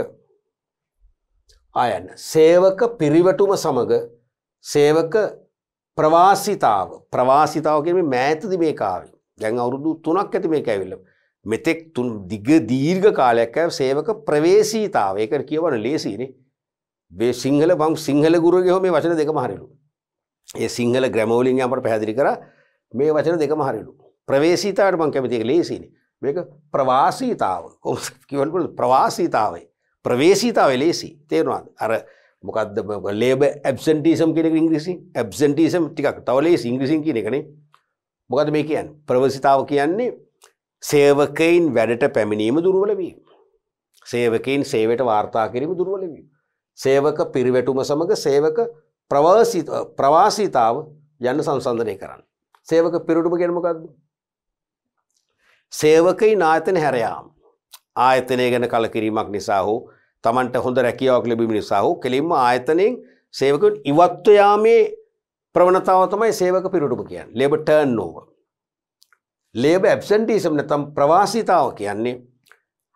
ආයන සේවක පිරිවැටුම සමග සේවක ප්‍රවාසිතාව කියන්නේ මෑතදී මේක ආවේ. දැන් අවුරුදු 3ක් ඇති මේක ඇවිල්ලා. මෙතෙක් දීර්ඝ කාලයක් සේවක ප්‍රවේශීතාවය ඒක කියවන ලේසියිනේ. මේ සිංහල මම සිංහල ගුරුගේ හෝ මේ වචන දෙකම හරිලු. ඒ සිංහල ග්‍රැමර් වලින් අපට පැහැදිලි කරා මේ වචන දෙකම හරිලු. ප්‍රවේශීතාවට මම කැමති ඒක ලේසියිනේ. මේක ප්‍රවාසීතාව. කොහොමද කියවන්නේ ප්‍රවාසීතාවය. ප්‍රවේශීතාවය ලේසි. තේරුණාද? අර මොකද්ද ලේබර් ඇබ්සෙන්ටිසම් කියන එක ඉංග්‍රීසියෙන් ඇබ්සෙන්ටිසම් ටිකක් තව ලේසි ඉංග්‍රීසියෙන් කියන එකනේ. මොකද්ද මේ කියන්නේ? ප්‍රවේශීතාව කියන්නේ සේවකයින් වැඩට පැමිණීම දුර්වල වීම. සේවකයින් සේවයට වාර්තා කිරීම දුර්වල වීම. සේවක පිරිවැටුම සමග සේවක ප්‍රවාසීතාව යන්න සංසන්දනය කරන්න. සේවක පිරිවැටුම කියන්නේ මොකද්ද? සේවකයින් ආයතන හැර යාම. ආයතනය ගැන කලකිරීමක් නිසා හෝ තමන්ට හොඳ රැකියාවක් ලැබීම නිසා හෝ කෙලින්ම ආයතනයෙන් සේවකයන් ඉවත්ව යාමේ ප්‍රවණතාව තමයි සේවක පිරිවැටුම කියන්නේ. ලේබර් ටර්න්ಓවර්. ලේබර් ඇබ්සෙන්ටිසම් නැත්නම් ප්‍රවාසීතාව කියන්නේ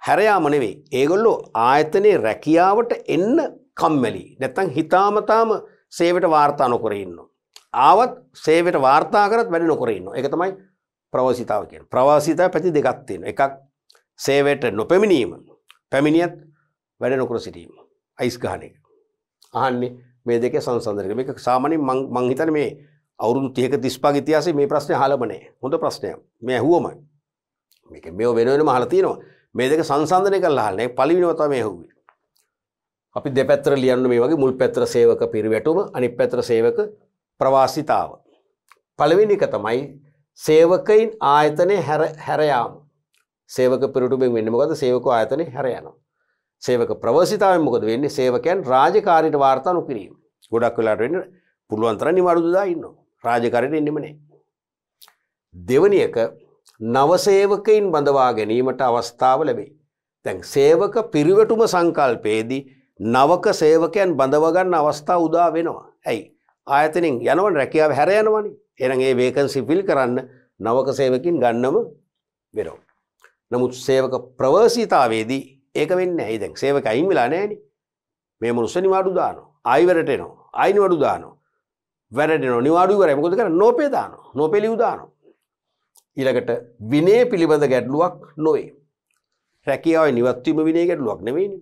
හැර යාම නෙවෙයි. ඒගොල්ලෝ ආයතනයේ රැකියාවට එන්න කම්මැලි. නැත්නම් හිතාමතාම සේවයට වාර්තා නොකර ඉන්නවා. ආවත් සේවයට වාර්තා කරත් වැඩ නොකර ඉන්නවා. ඒක තමයි ප්‍රවාසීතාව කියන්නේ. ප්‍රවාසීතාව පැති දෙකක් තියෙනවා. එකක් සේවයට නොපැමිණීම. පැමිණියත් වැඩ නොකර සිටීම. අයිස් ගන්න එක. අහන්නේ මේ දෙකේ සංසන්දනය. මේක සාමාන්‍යයෙන් මං හිතන්නේ මේ අවුරුදු 30ක 35ක ඉතිහාසයේ මේ ප්‍රශ්නේ අහලම නැහැ. හොඳ ප්‍රශ්නයක්. මේ ඇහුවමයි. මේක මේව වෙනම අහලා තියෙනවා. මේ දෙක සංසන්දනය කරලා අහලා නැහැ. පළවෙනිව තමයි ඇහුවේ. අපි දෙපැත්තට ලියන්න මේ වගේ මුල් පැත්තට සේවක පිරිවැටුම අනිත් පැත්තට සේවක ප්‍රවාසීතාව. පළවෙනි එක තමයි සේවකයින් ආයතනයේ හැර යාම. සේවක පිරිවැටුමෙන් වෙන්නේ මොකද්ද? සේවක ආයතනයේ හැර යනවා. සේවක ප්‍රවාසීතාවෙන් මොකද වෙන්නේ? සේවකයන් රාජකාරියට වාර්තා නොකිරීම. ගොඩක් වෙලාවට වෙන්නේ පුළුවන් තරම් නිවාඩු දා ඉන්නවා. රාජකාරියට එන්නෙම නැහැ. දෙවැනි එක නව සේවකයින් බඳවා ගැනීමට අවස්ථාව ලැබේ. දැන් සේවක පිරිවැටුම සංකල්පයේදී නවක සේවකයන් බඳව ගන්න අවස්ථා උදා වෙනවා. ඇයි? ආයතනෙන් යනවනේ රැකියාව හැර යනවනේ. එහෙනම් ඒ වේකන්සි ෆිල් කරන්න නවක සේවකින් ගන්නම වෙනවා. නමුත් සේවක ප්‍රවාසීතාවේදී ඒක වෙන්නේ නැහැ. දැන් සේවක අයින් වෙලා නැහැනේ. මේ මිනිස්සු නිවාඩු දානවා. ආයි වැඩට එනවා. ආයි නිවාඩු දානවා. වැඩට එනවා. නිවාඩු ඉවරයි. මොකද කරන්නේ? නෝපේ දානවා. නෝපේ ලියු දානවා. ඊළඟට විනය පිළිබඳ ගැටලුවක් නොවේ. රැකියාවේ නිවත් වීම විනය ගැටලුවක් නෙවෙයිනේ.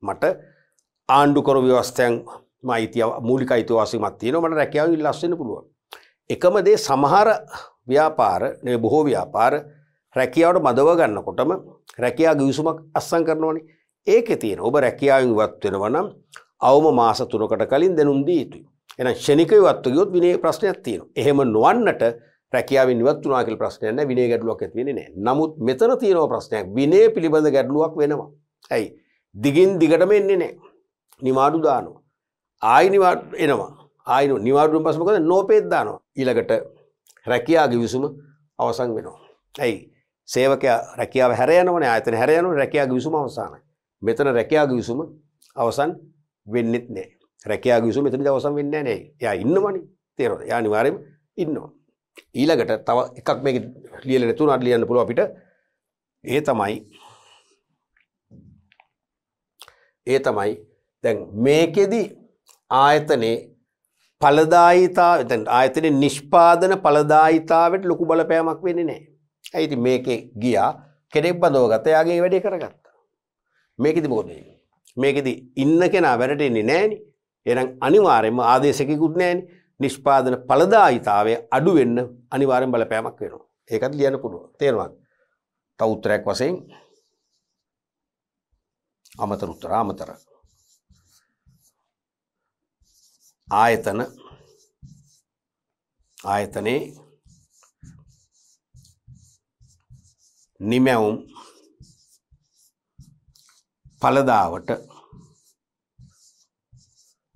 මට ආණ්ඩුකරු ව්‍යවස්ථයන් මූලික අයිතිවාසිකමක් තියෙනවා. මට රැකියාවෙන් ඉල්ලස් වෙන්න පුළුවන්. එකම දේ සමහර ව්‍යාපාර නෙවෙයි බොහෝ ව්‍යාපාර රැකියාවට මදව ගන්නකොටම රැකියාව ගිවිසුමක් අත්සන් කරනවනේ. ඒකේ තියෙන ඔබ රැකියාවෙන් ඉවත් වෙනවා නම් අවම මාස 3කට කලින් දැනුම් දී යුතුයි. එහෙනම් ක්ෂණිකව ඉවත් ගියොත් විනය ප්‍රශ්නයක් තියෙනවා. එහෙම නොවන්නට රැකියාවෙන් ඉවත් වුණා කියලා ප්‍රශ්නයක් නැහැ. විනය ගැටලුවක් ඇති වෙන්නේ නැහැ. නමුත් මෙතන තියෙන ප්‍රශ්නයක් විනය පිළිබඳ ගැටලුවක් වෙනවා. ඇයි? දිගින් දිගටම එන්නේ නැහැ. නිවාඩු දානවා. ආයි නිවාඩු එනවා. ආයි නිවාඩුවෙන් පස්සේ මොකද? නෝපේත් දානවා. ඊළඟට රැකියාව ගිවිසුම අවසන් වෙනවා. ඇයි? සේවකයා රැකියාව හැර යනවනේ. ආයතන හැර යනවනේ. රැකියාව ගිවිසුම අවසానයි. මෙතන රැකියාව ගිවිසුම අවසන් වෙන්නෙත් නැහැ. රැකියාව ගිවිසුම මෙතනදී අවසන් වෙන්නේ නැහැ නේ. එයා ඉන්නවනේ. තේරෙනවද? එයා අනිවාර්යයෙන්ම ඉන්නවා. ඊළඟට තව එකක් මේක ලියලා නැතුණාට ලියන්න පුළුවන් අපිට. ඒ තමයි දැන් මේකෙදි ආයතනයේ ඵලදායීතාවය දැන් ආයතනයේ නිෂ්පාදන ඵලදායීතාවයට ලොකු බලපෑමක් වෙන්නේ නැහැ. ඒ ඉතින් මේකේ ගියා කෙනෙක් බඳව ගත්තා. එයාගේ ඒ වැඩේ කරගත්තා. මේකෙදි මොකද වෙන්නේ? මේකෙදි ඉන්න කෙනා වැඩට එන්නේ නැහනේ. එහෙනම් අනිවාර්යයෙන්ම ආදේශකෙකුත් නැහනේ. නිෂ්පාදන ඵලදායීතාවය අඩු වෙන්න අනිවාර්යෙන් බලපෑමක් වෙනවා. ඒකත් ලියන්න පුළුවන්. තේරුණාද? තව උත්තරයක් වශයෙන් අමතර ආයතනේ නිමැවුම් ඵලදාවට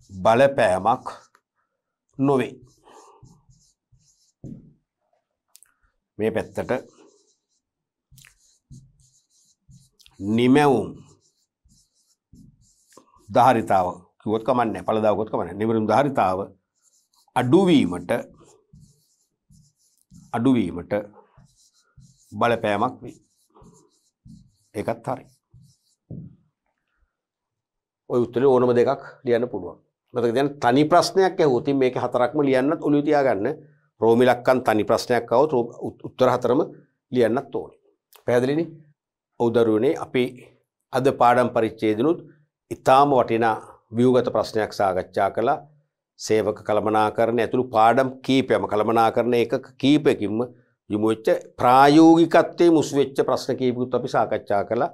බලපෑමක් නොවේ. මේ පැත්තට නිමැවුම් ධාරිතාව කිව්වොත් කමන්නේ නැහැ. ඵලදාව කිව්වොත් කමන්නේ නැහැ. නිමැවුම් ධාරිතාව අඩුවීමට බලපෑමක් වේ. ඒකත් හරි. ඔය උත්තරේ ඕනම දෙකක් ලියන්න පුළුවන්. මතක තියාගන්න තනි ප්‍රශ්නයක් ඇහුවොත් මේක හතරක්ම ලියන්නත් ඔළුවේ තියාගන්න. රෝම ඉලක්කම් තනි ප්‍රශ්නයක් આવොත් උත්තර හතරම ලියන්නත් ඕනේ. පැහැදිලිනේ? උදරුවනේ අපි අද පාඩම් පරිච්ඡේදනුත් ඉතාම වටිනා ව්‍යුහගත ප්‍රශ්නයක් සාකච්ඡා කළා. සේවක කළමනාකරණ ඇතුළු පාඩම් කීපයම කළමනාකරණ එකක කීපයකින්ම යොමු වෙච්ච ප්‍රායෝගිකත්වයේ මුසු වෙච්ච ප්‍රශ්න කීපකුත් අපි සාකච්ඡා කළා.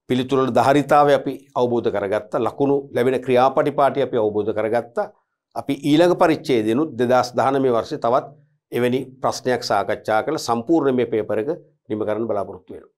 පිළිතුරු වල ධාරිතාවය අපි අවබෝධ කරගත්තා. ලකුණු ලැබෙන ක්‍රියාපටිපාටි අපි අවබෝධ කරගත්තා. අපි ඊළඟ පරිච්ඡේදනුත් 2019 වර්ෂයේ තවත් එවැනි ප්‍රශ්නයක් සාකච්ඡා කරලා සම්පූර්ණ මේ පේපර් එක නිම කරන්න බලාපොරොත්තු වෙනවා.